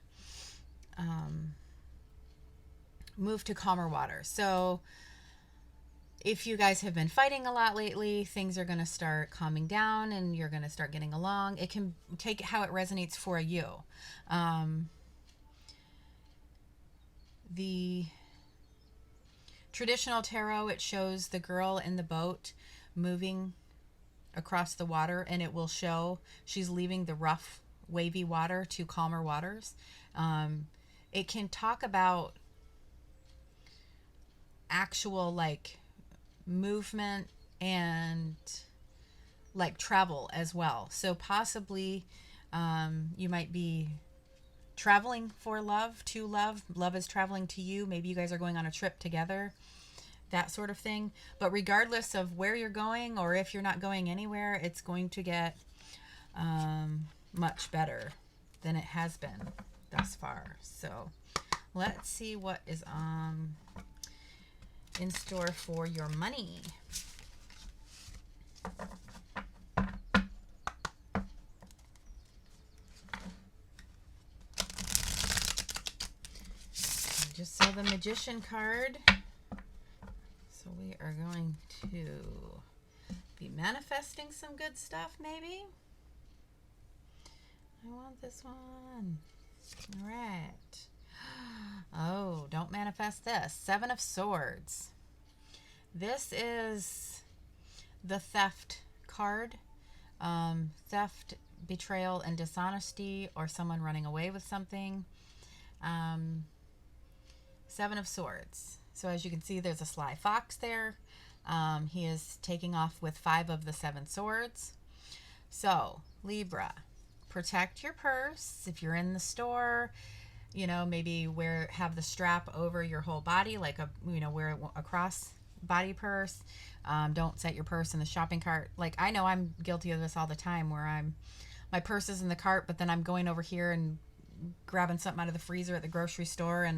moved to calmer water. So if you guys have been fighting a lot lately, things are going to start calming down and you're going to start getting along. It can take how it resonates for you. The traditional tarot, it shows the girl in the boat moving across the water, and it will show she's leaving the rough, wavy water to calmer waters. It can talk about actual like movement and like travel as well. So possibly you might be traveling for love, to love. Love is traveling to you. Maybe you guys are going on a trip together, that sort of thing. But regardless of where you're going, or if you're not going anywhere, it's going to get much better than it has been thus far. So let's see what is in store for your money. I just saw the Magician card. So we are going to be manifesting some good stuff, maybe. I want this one. All right. Oh, don't manifest this. Seven of Swords. This is the theft card. Theft, betrayal, and dishonesty, or someone running away with something. Seven of Swords. So as you can see, there's a sly fox there. He is taking off with 5 of the 7 swords. So, Libra, protect your purse. If you're in the store, you know, maybe have the strap over your whole body, like wear a cross body purse. Don't set your purse in the shopping cart. Like, I know I'm guilty of this all the time, where my purse is in the cart, but then I'm going over here and grabbing something out of the freezer at the grocery store,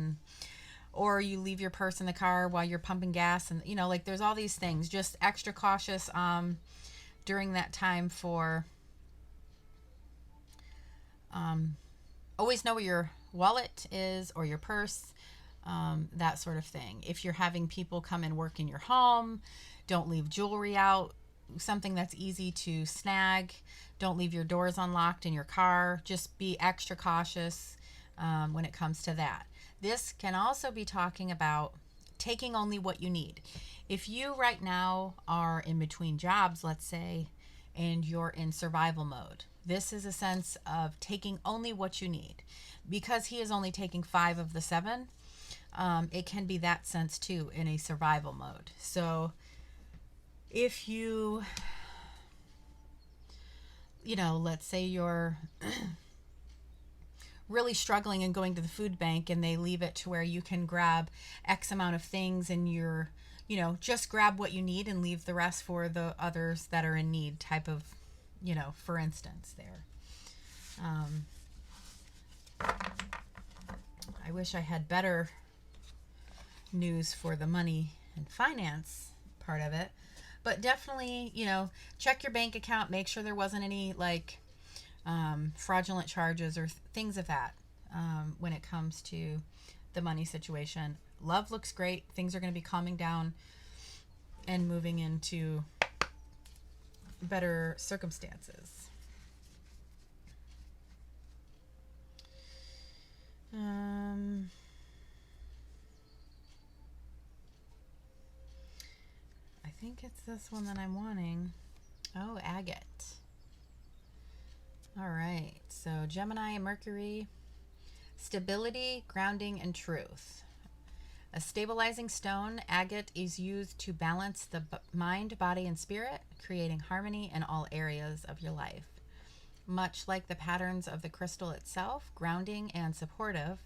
or you leave your purse in the car while you're pumping gas, and like there's all these things. Just extra cautious during that time for always know where your wallet is or your purse, that sort of thing. If you're having people come and work in your home, don't leave jewelry out, something that's easy to snag. Don't leave your doors unlocked in your car. Just be extra cautious when it comes to that. This can also be talking about taking only what you need. If you right now are in between jobs, let's say, and you're in survival mode, this is a sense of taking only what you need. Because he is only taking 5 of the 7, it can be that sense too, in a survival mode. So if you let's say you're really struggling and going to the food bank, and they leave it to where you can grab X amount of things, and you're, just grab what you need and leave the rest for the others that are in need, type of, for instance there. I wish I had better news for the money and finance part of it, but definitely, check your bank account, make sure there wasn't any fraudulent charges or things of that when it comes to the money situation. Love looks great. Things are going to be calming down and moving into better circumstances. I think it's this one that I'm wanting. Oh, agate. All right, so Gemini and Mercury, stability, grounding, and truth. A stabilizing stone, agate is used to balance the mind, body, and spirit, creating harmony in all areas of your life. Much like the patterns of the crystal itself, grounding and supportive,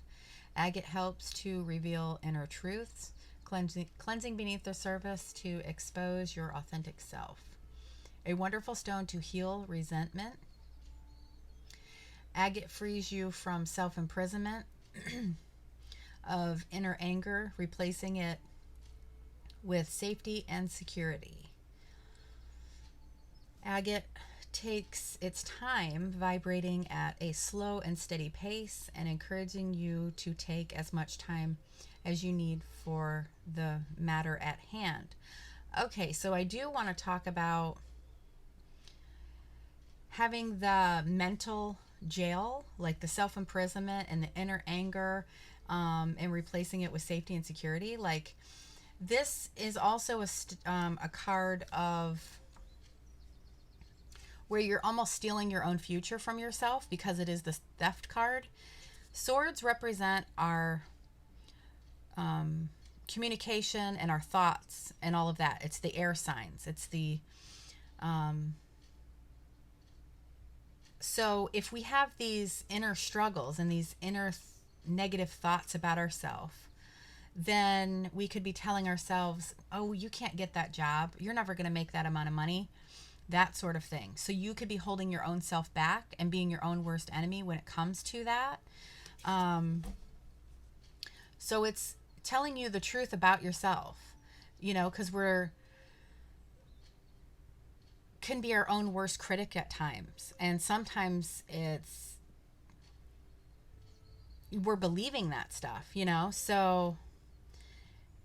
agate helps to reveal inner truths, cleansing beneath the surface to expose your authentic self. A wonderful stone to heal resentment. Agate frees you from self-imprisonment of inner anger, replacing it with safety and security. Agate takes its time, vibrating at a slow and steady pace and encouraging you to take as much time as you need for the matter at hand. Okay, so I do want to talk about having the mental jail, like the self-imprisonment and the inner anger, and replacing it with safety and security. Like, this is also a card of where you're almost stealing your own future from yourself, because it is the theft card. Swords represent our communication and our thoughts and all of that. It's the air signs. It's the so if we have these inner struggles and these inner negative thoughts about ourselves, then we could be telling ourselves, oh, you can't get that job, you're never going to make that amount of money, that sort of thing. So you could be holding your own self back and being your own worst enemy when it comes to that. So it's telling you the truth about yourself, you know, because can be our own worst critic at times. And sometimes we're believing that stuff, you know. So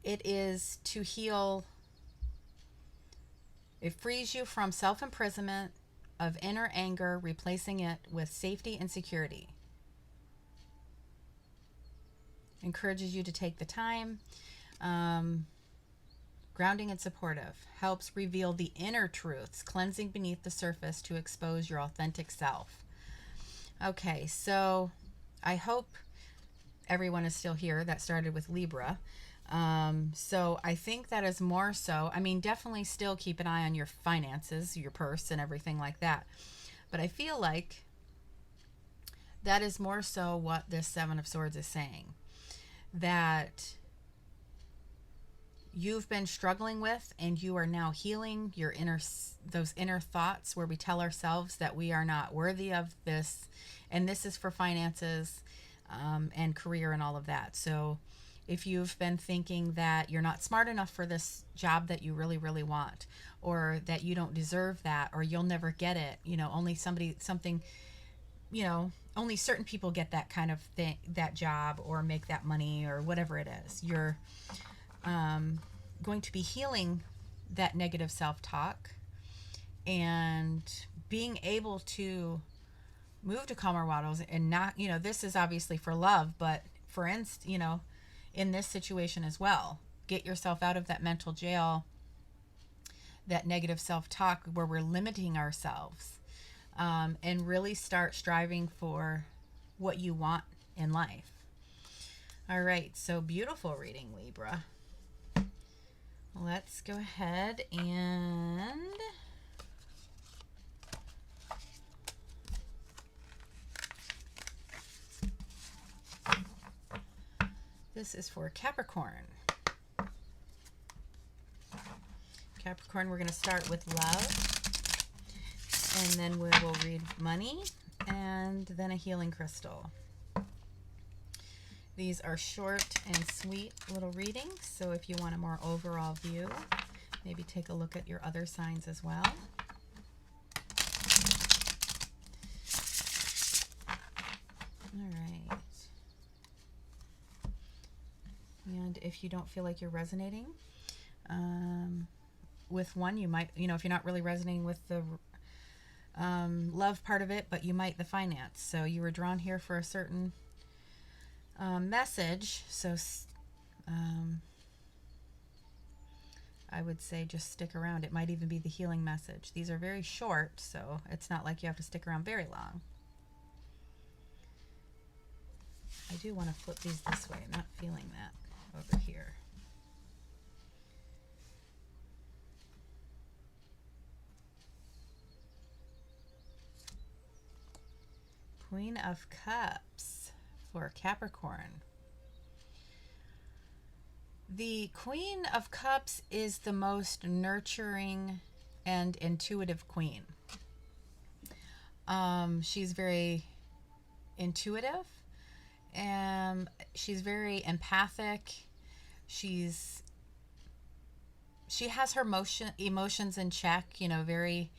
it is to heal. It frees you from self-imprisonment of inner anger, replacing it with safety and security. Encourages you to take the time. Grounding and supportive. Helps reveal the inner truths, cleansing beneath the surface to expose your authentic self. Okay, so I hope everyone is still here. That started with Libra. So I think that is more so, I mean, definitely still keep an eye on your finances, your purse and everything like that. But I feel like that is more so what this Seven of Swords is saying. That you've been struggling with, and you are now healing your those inner thoughts where we tell ourselves that we are not worthy of this, and this is for finances and career and all of that. So if you've been thinking that you're not smart enough for this job that you really, really want, or that you don't deserve that, or you'll never get it, you know, only only certain people get that kind of thing, that job, or make that money, or whatever it is, you're going to be healing that negative self-talk and being able to move to calmer waters, and not, you know, this is obviously for love, but for instance, you know, in this situation as well, get yourself out of that mental jail, that negative self-talk where we're limiting ourselves, and really start striving for what you want in life. All right, so beautiful reading, Libra. Let's go ahead and this is for Capricorn. Capricorn, we're going to start with love, and then we will read money, and then a healing crystal. These are short and sweet little readings, so if you want a more overall view, maybe take a look at your other signs as well. All right. And if you don't feel like you're resonating with one, you might, you know, if you're not really resonating with the love part of it, but you might the finance. So you were drawn here for a certain message, so I would say just stick around. It might even be the healing message. These are very short, so it's not like you have to stick around very long. I do want to flip these this way. I'm not feeling that over here. Queen of Cups for Capricorn. The Queen of Cups is the most nurturing and intuitive queen. She's very intuitive, and she's very empathic. She has her emotions in check, you know, very,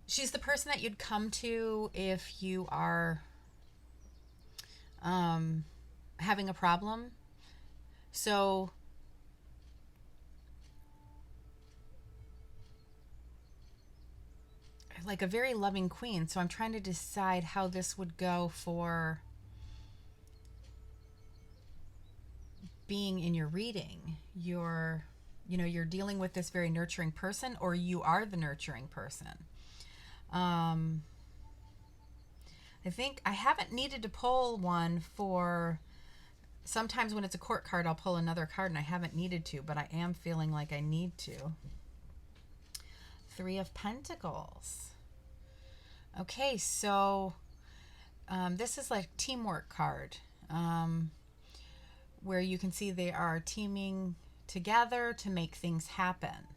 She's the person that you'd come to if you are having a problem. So like a very loving queen. So I'm trying to decide how this would go for being in your reading. You're dealing with this very nurturing person, or you are the nurturing person. I think I haven't needed to pull one for, sometimes when it's a court card, I'll pull another card, and I haven't needed to, but I am feeling like I need to. Three of Pentacles. Okay, so this is like teamwork card, where you can see they are teaming together to make things happen.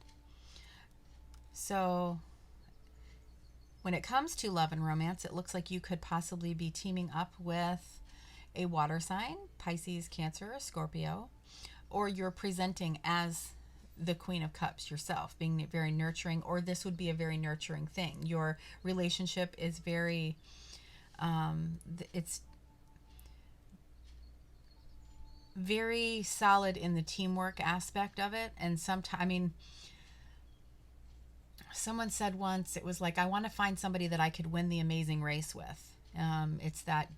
So when it comes to love and romance, it looks like you could possibly be teaming up with a water sign, Pisces, Cancer, or Scorpio, or you're presenting as the Queen of Cups yourself, being very nurturing, or this would be a very nurturing thing. Your relationship is very, it's very solid in the teamwork aspect of it. And sometimes, I mean, someone said once, it was like, I want to find somebody that I could win the Amazing Race with. It's that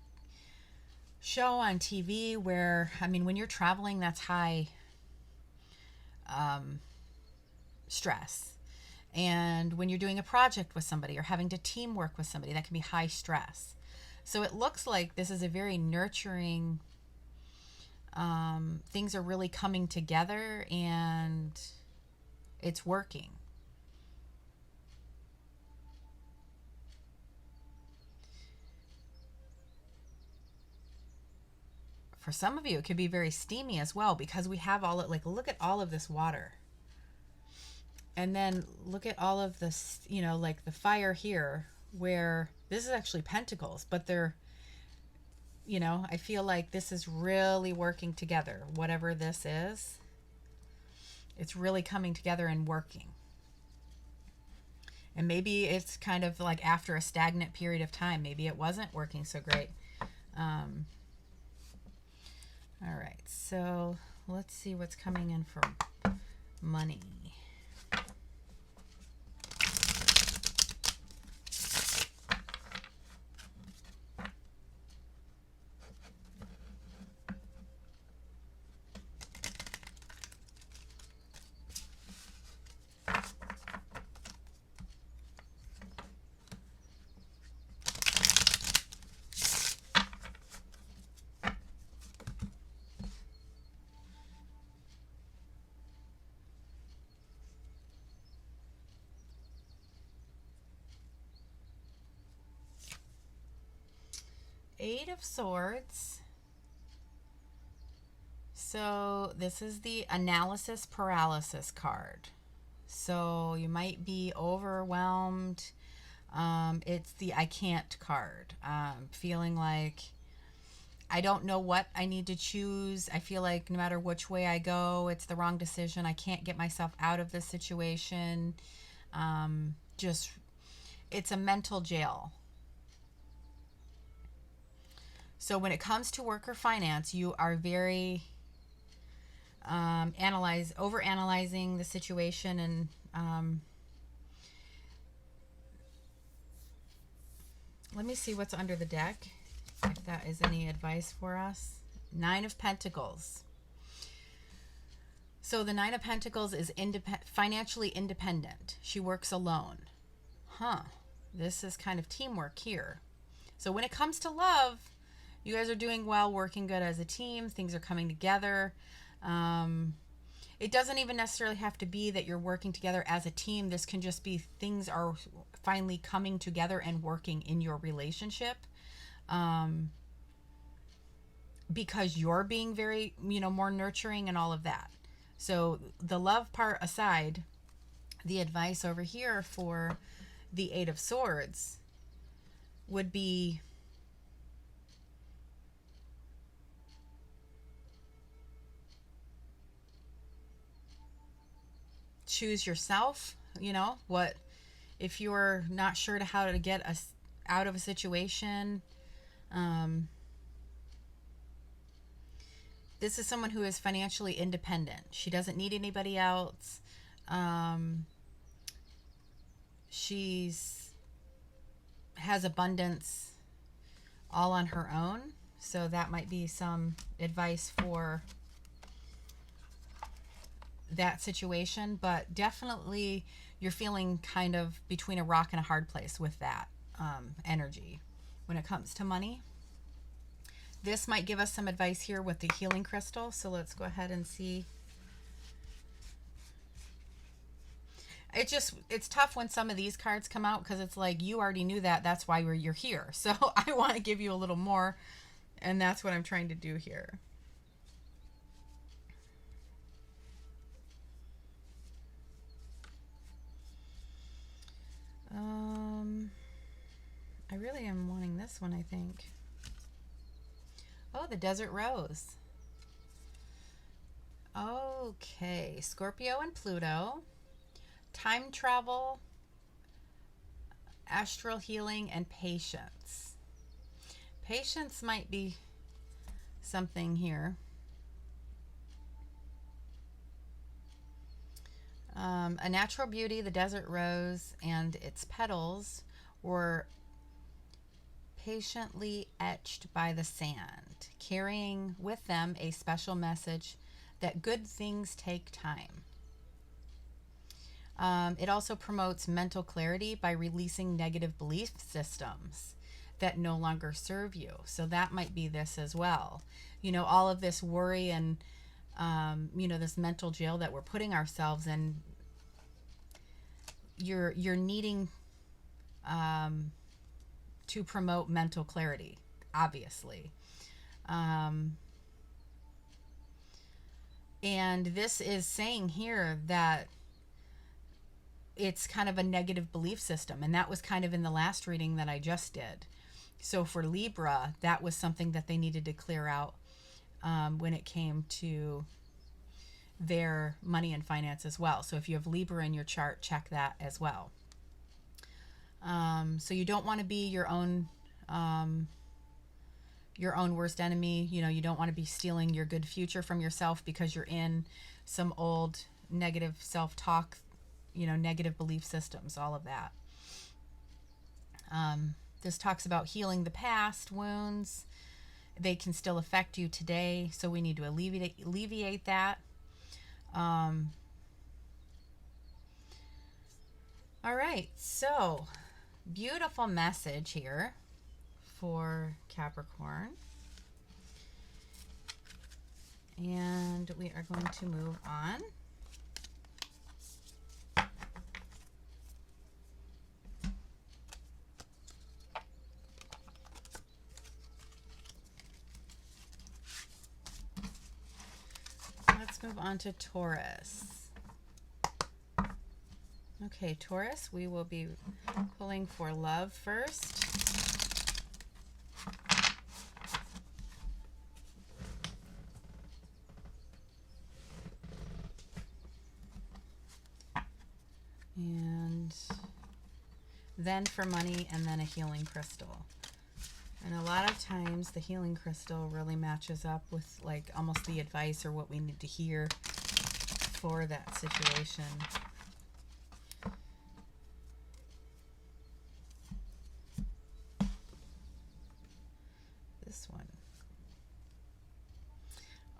show on TV where, I mean, when you're traveling, that's high stress. And when you're doing a project with somebody or having to teamwork with somebody, that can be high stress. So it looks like this is a very nurturing, things are really coming together and it's working. For some of you, it could be very steamy as well, because we have all, like, look at all of this water. And then look at all of this, like the fire here, where this is actually pentacles, but they're, I feel like this is really working together. Whatever this is, it's really coming together and working. And maybe it's kind of like after a stagnant period of time, maybe it wasn't working so great. All right, so let's see what's coming in for money. Eight of Swords. So this is the analysis paralysis card. So you might be overwhelmed. It's the I can't card. Feeling like I don't know what I need to choose. I feel like no matter which way I go, it's the wrong decision. I can't get myself out of this situation. It's a mental jail. So when it comes to work or finance, you are very overanalyzing the situation, and let me see what's under the deck, if that is any advice for us. Nine of Pentacles. So the Nine of Pentacles is financially independent. She works alone. This is kind of teamwork here. So when it comes to love, you guys are doing well, working good as a team. Things are coming together. It doesn't even necessarily have to be that you're working together as a team. This can just be things are finally coming together and working in your relationship. Because you're being very, more nurturing and all of that. So the love part aside, the advice over here for the Eight of Swords would be, choose yourself, what if you're not sure how to get us out of a situation, this is someone who is financially independent. She doesn't need anybody else. She's has abundance all on her own. So that might be some advice for that situation, but definitely you're feeling kind of between a rock and a hard place with that energy when it comes to money. This might give us some advice here with the healing crystal. So let's go ahead and see. It's tough when some of these cards come out because it's like you already knew that. That's why you're here. So I want to give you a little more, and that's what I'm trying to do here. I really am wanting this one, I think. Oh, the Desert Rose. Okay, Scorpio and Pluto. Time travel, astral healing, and patience. Patience might be something here. A natural beauty, the desert rose, and its petals were patiently etched by the sand, carrying with them a special message that good things take time. It also promotes mental clarity by releasing negative belief systems that no longer serve you. So that might be this as well. You know, all of this worry and, you know, this mental jail that we're putting ourselves in, you're needing to promote mental clarity, obviously. And this is saying here that it's kind of a negative belief system. And that was kind of in the last reading that I just did. So for Libra, that was something that they needed to clear out when it came to their money and finance as well. So if you have Libra in your chart, check that as well. So you don't want to be your own worst enemy. You know, you don't want to be stealing your good future from yourself because you're in some old negative self-talk, you know, negative belief systems, all of that. This talks about healing the past wounds. They can still affect you today, so we need to alleviate that. All right, so beautiful message here for Capricorn. And we are going to move on. Let's move on to Taurus. Okay, Taurus, we will be pulling for love first. And then for money, and then a healing crystal. And a lot of times the healing crystal really matches up with like almost the advice or what we need to hear for that situation. This one.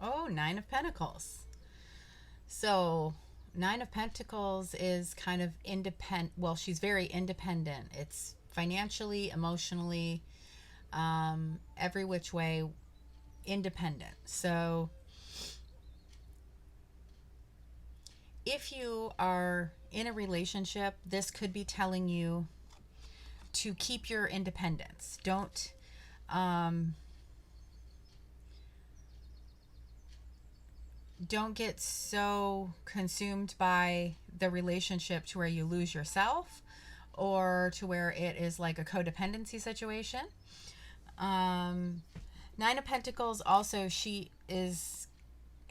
Oh, Nine of Pentacles. So Nine of Pentacles is kind of independent. Well, she's very independent. It's financially, emotionally, every which way independent. So if you are in a relationship, this could be telling you to keep your independence. Don't get so consumed by the relationship to where you lose yourself, or to where it is like a codependency situation. Nine of Pentacles also, she is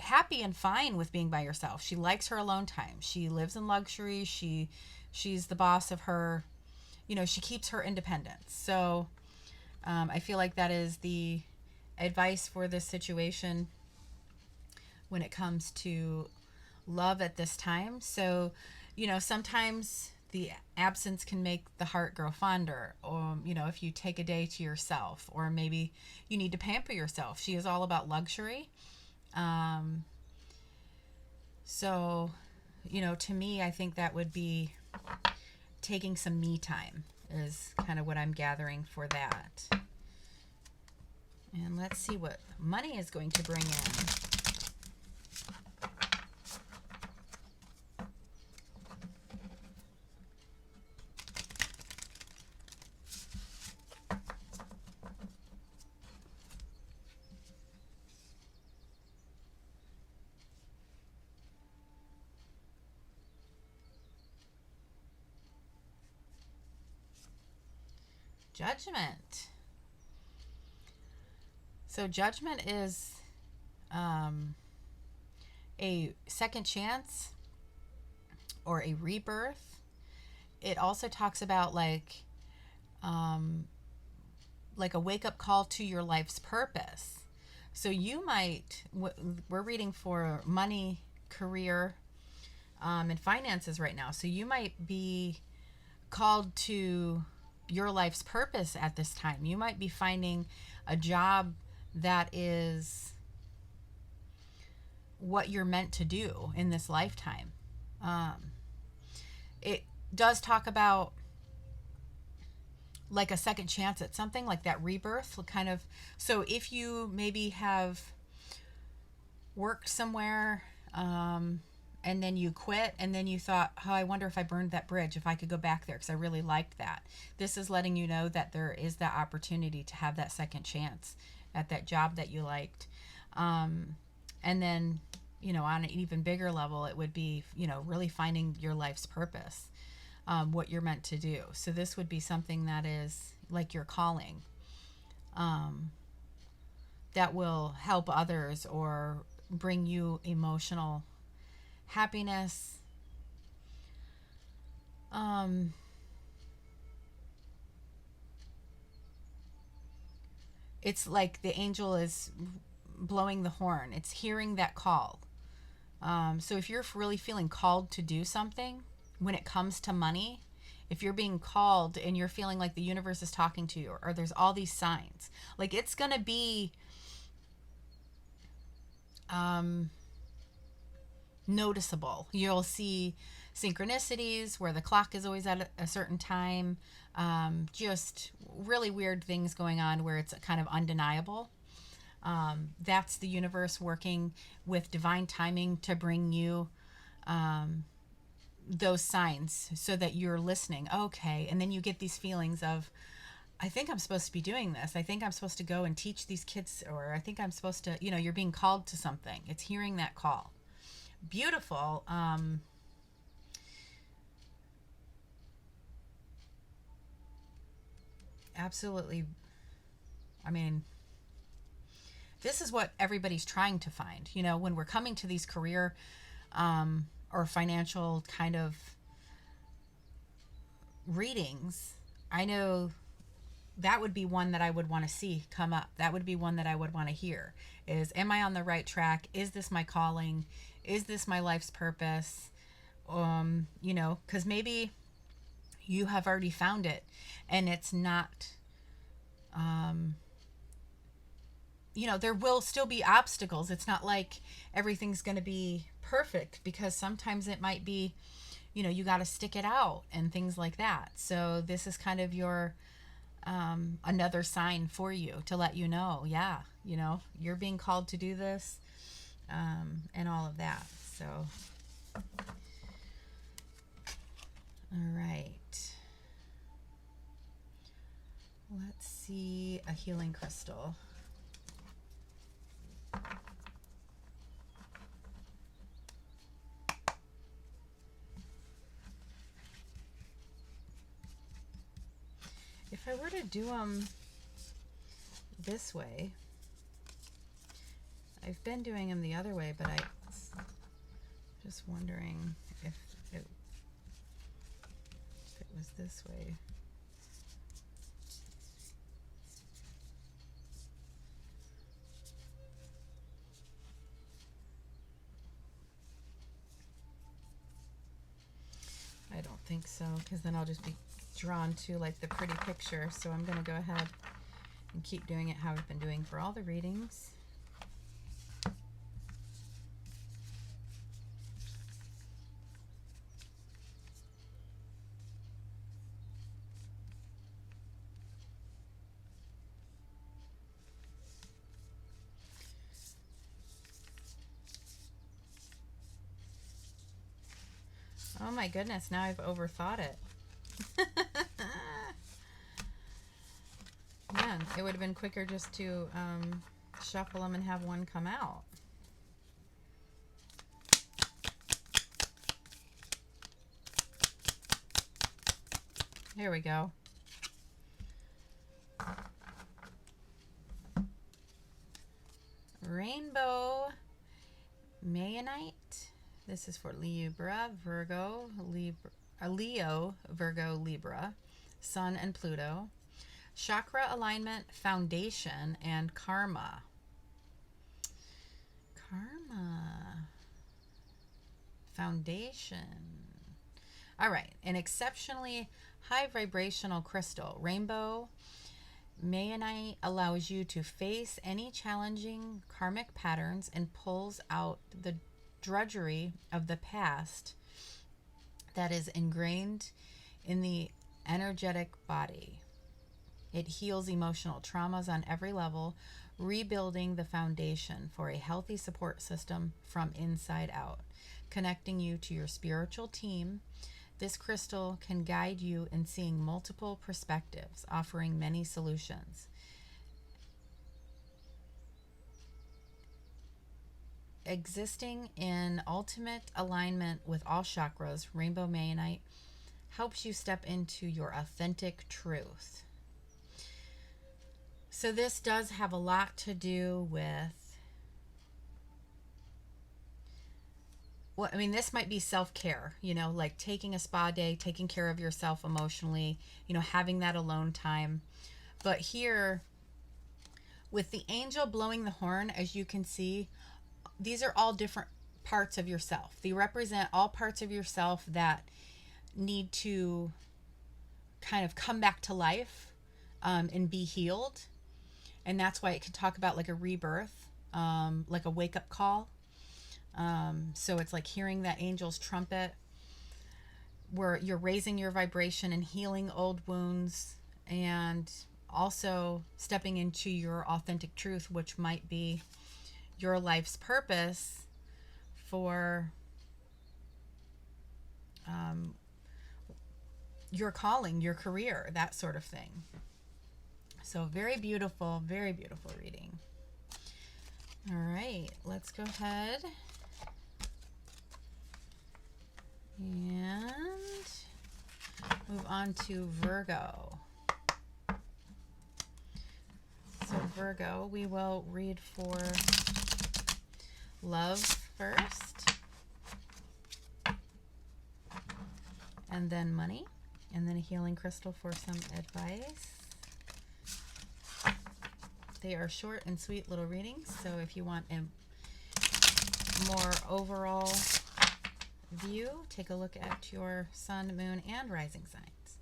happy and fine with being by herself. She likes her alone time. She lives in luxury. She's the boss of her, you know, she keeps her independence. So I feel like that is the advice for this situation when it comes to love at this time. So, you know, sometimes the absence can make the heart grow fonder, or, you know, if you take a day to yourself, or maybe you need to pamper yourself. She is all about luxury. So, you know, to me, I think that would be taking some me time is kind of what I'm gathering for that. And let's see what money is going to bring in. Judgment. So judgment is a second chance or a rebirth. It also talks about like a wake-up call to your life's purpose. So you might, we're reading for money, career, and finances right now. So you might be called to your life's purpose at this time. You might be finding a job that is what you're meant to do in this lifetime. It does talk about like a second chance at something, like that rebirth kind of. So if you maybe have worked somewhere and then you quit, and then you thought, oh, I wonder if I burned that bridge, if I could go back there because I really liked that. This is letting you know that there is that opportunity to have that second chance at that job that you liked. And then, you know, on an even bigger level, it would be, you know, really finding your life's purpose, what you're meant to do. So this would be something that is like your calling, that will help others or bring you emotional happiness. It's like the angel is blowing the horn. It's hearing that call. So if you're really feeling called to do something when it comes to money, if you're being called and you're feeling like the universe is talking to you, or there's all these signs, like it's going to be noticeable. You'll see synchronicities where the clock is always at a certain time. Just really weird things going on where it's kind of undeniable. That's the universe working with divine timing to bring you those signs so that you're listening. Okay. And then you get these feelings of, I think I'm supposed to be doing this. I think I'm supposed to go and teach these kids, or I think I'm supposed to, you know, you're being called to something. It's hearing that call. Beautiful. Absolutely. I mean, this is what everybody's trying to find, you know, when we're coming to these career or financial kind of readings. I know that would be one that I would want to see come up. That would be one that I would want to hear is, am I on the right track? Is this my calling? Is this my life's purpose? You know, because maybe you have already found it and it's not, you know, there will still be obstacles. It's not like everything's going to be perfect, because sometimes it might be, you know, you got to stick it out and things like that. So this is kind of your, another sign for you to let you know, yeah, you know, you're being called to do this, and all of that. So, all right. Let's see a healing crystal. If I were to do them this way, I've been doing them the other way, but I just wondering if it was this way. I don't think so, because then I'll just be drawn to like the pretty picture. So I'm going to go ahead and keep doing it how I've been doing for all the readings. Oh my goodness, now I've overthought it. Man, it would have been quicker just to shuffle them and have one come out. There we go. Rainbow Mayonite. This is for Libra, Virgo, Leo, Virgo, Libra, Sun and Pluto. Chakra alignment, foundation, and karma. Karma. Foundation. All right. An exceptionally high vibrational crystal. Rainbow Mayonite allows you to face any challenging karmic patterns and pulls out the drudgery of the past that is ingrained in the energetic body. It heals emotional traumas on every level, rebuilding the foundation for a healthy support system from inside out, connecting you to your spiritual team. This crystal can guide you in seeing multiple perspectives, offering many solutions. Existing in ultimate alignment with all chakras, Rainbow Mayonite helps you step into your authentic truth. So this does have a lot to do with, well, I mean, this might be self-care, you know, like taking a spa day, taking care of yourself emotionally, you know, having that alone time. But here, with the angel blowing the horn, as you can see, these are all different parts of yourself. They represent all parts of yourself that need to kind of come back to life and be healed. And that's why it could talk about like a rebirth, like a wake-up call. So it's like hearing that angel's trumpet where you're raising your vibration and healing old wounds, and also stepping into your authentic truth, which might be your life's purpose for your calling, your career, that sort of thing. So very beautiful reading. All right, let's go ahead and move on to Virgo. So Virgo, we will read for love first, and then money, and then a healing crystal for some advice. They are short and sweet little readings, so if you want a more overall view, take a look at your sun, moon, and rising signs.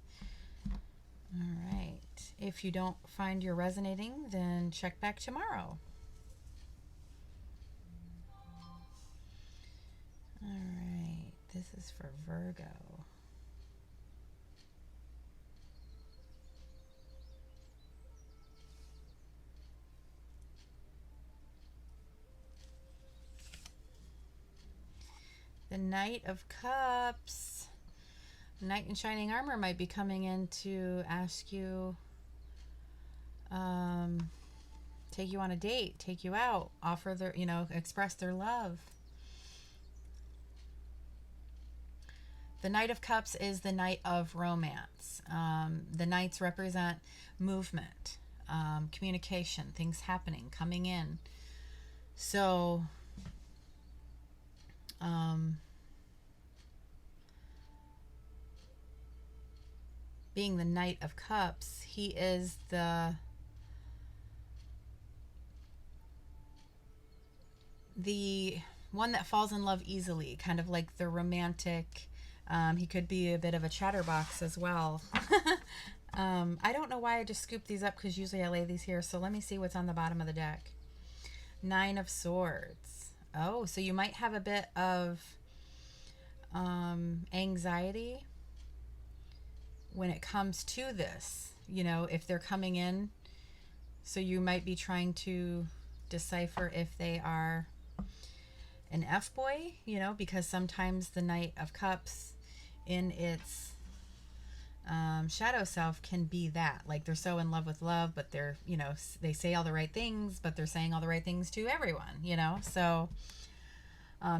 All right. If you don't find you're resonating, then check back tomorrow. All right. This is for Virgo. The Knight of Cups. Knight in shining armor might be coming in to ask you, take you on a date, take you out, offer their, you know, express their love. The Knight of Cups is the Knight of romance. The Knights represent movement, communication, things happening, coming in. So, being the Knight of Cups, he is the one that falls in love easily, kind of like the romantic. He could be a bit of a chatterbox as well. I don't know why I just scooped these up, because usually I lay these here. So let me see what's on the bottom of the deck. Nine of Swords. Oh, so you might have a bit of anxiety when it comes to this, you know, if they're coming in. So you might be trying to decipher if they are an F-boy, you know, because sometimes the Knight of Cups in its shadow self can be that. Like, they're so in love with love, but they're, you know, they say all the right things, but they're saying all the right things to everyone, you know? So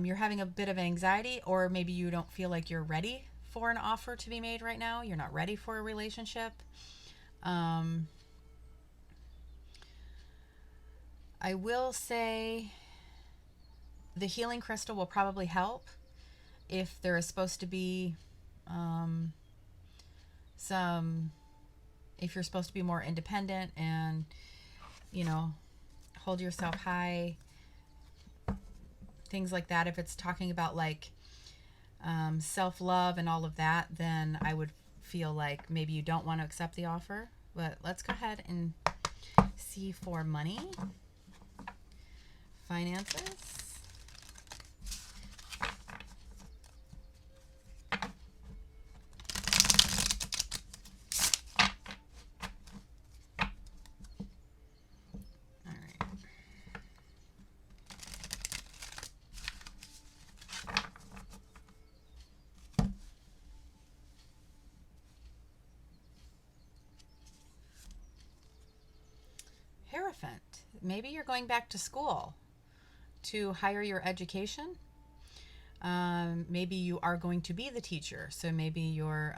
you're having a bit of anxiety, or maybe you don't feel like you're ready for an offer to be made right now. You're not ready for a relationship. I will say the healing crystal will probably help if there is supposed to be if you're supposed to be more independent and, you know, hold yourself high, things like that. If it's talking about like self-love and all of that, then I would feel like maybe you don't want to accept the offer. But let's go ahead and see for money, finances. Hierophant. Maybe you're going back to school to higher your education. Maybe you are going to be the teacher. So maybe you're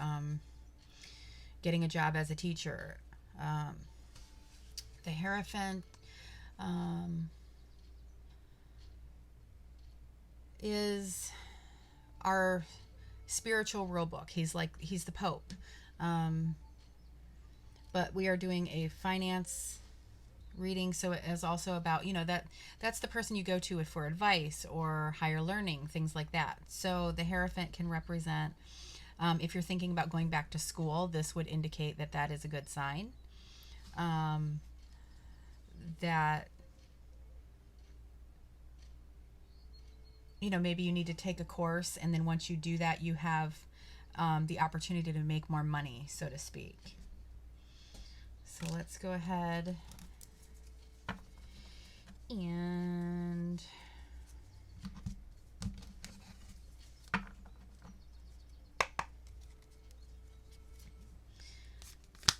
getting a job as a teacher. The Hierophant is our spiritual rule book. He's the Pope. But we are doing a finance reading, so it is also about, you know, that's the person you go to for advice or higher learning, things like that. So the Hierophant can represent, if you're thinking about going back to school, this would indicate that that is a good sign. That, you know, maybe you need to take a course, and then once you do that, you have the opportunity to make more money, so to speak. So let's go ahead and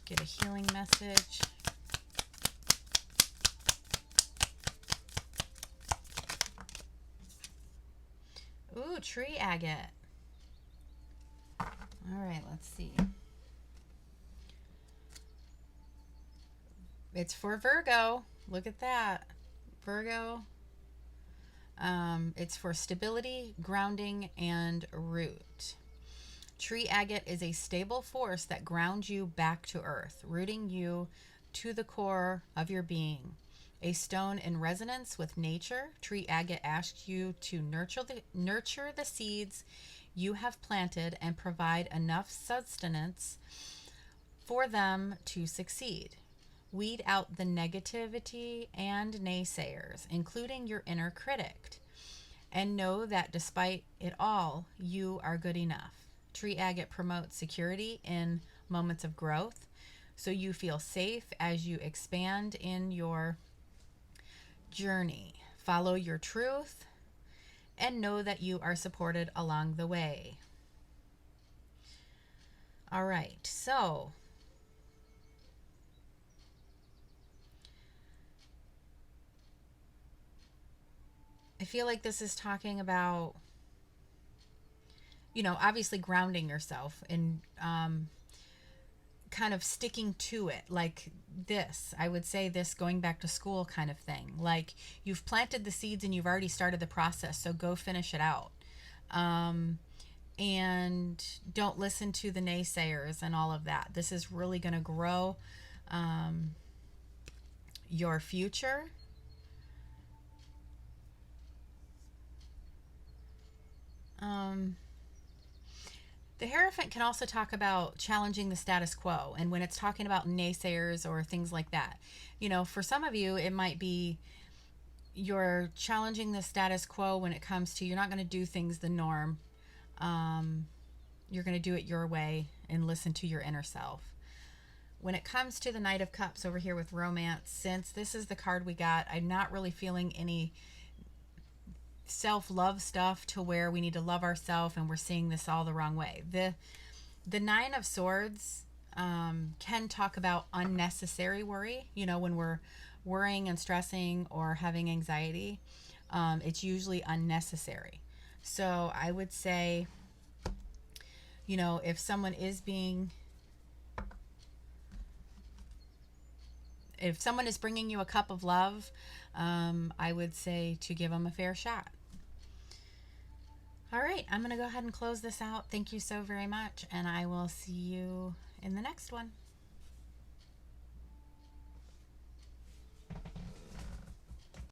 get a healing message. Ooh, tree agate. All right, let's see. It's for Virgo. Look at that. Virgo. It's for stability, grounding, and root. Tree agate is a stable force that grounds you back to earth, rooting you to the core of your being. A stone in resonance with nature, tree agate asks you to nurture the seeds you have planted and provide enough sustenance for them to succeed. Weed out the negativity and naysayers, including your inner critic, and know that despite it all, you are good enough. Tree agate promotes security in moments of growth, so you feel safe as you expand in your journey. Follow your truth and know that you are supported along the way. All right, so I feel like this is talking about, you know, obviously grounding yourself and kind of sticking to it, like this. I would say this going back to school kind of thing. Like you've planted the seeds and you've already started the process, so go finish it out. And don't listen to the naysayers and all of that. This is really going to grow your future. The Hierophant can also talk about challenging the status quo. And when it's talking about naysayers or things like that, you know, for some of you, it might be you're challenging the status quo when it comes to you're not going to do things the norm. You're going to do it your way and listen to your inner self. When it comes to the Knight of Cups over here with romance, since this is the card we got, I'm not really feeling any self-love stuff to where we need to love ourselves, and we're seeing this all the wrong way. The Nine of Swords can talk about unnecessary worry. You know, when we're worrying and stressing or having anxiety, it's usually unnecessary. So I would say, you know, if someone is bringing you a cup of love, I would say to give them a fair shot. All right, I'm going to go ahead and close this out. Thank you so very much, and I will see you in the next one.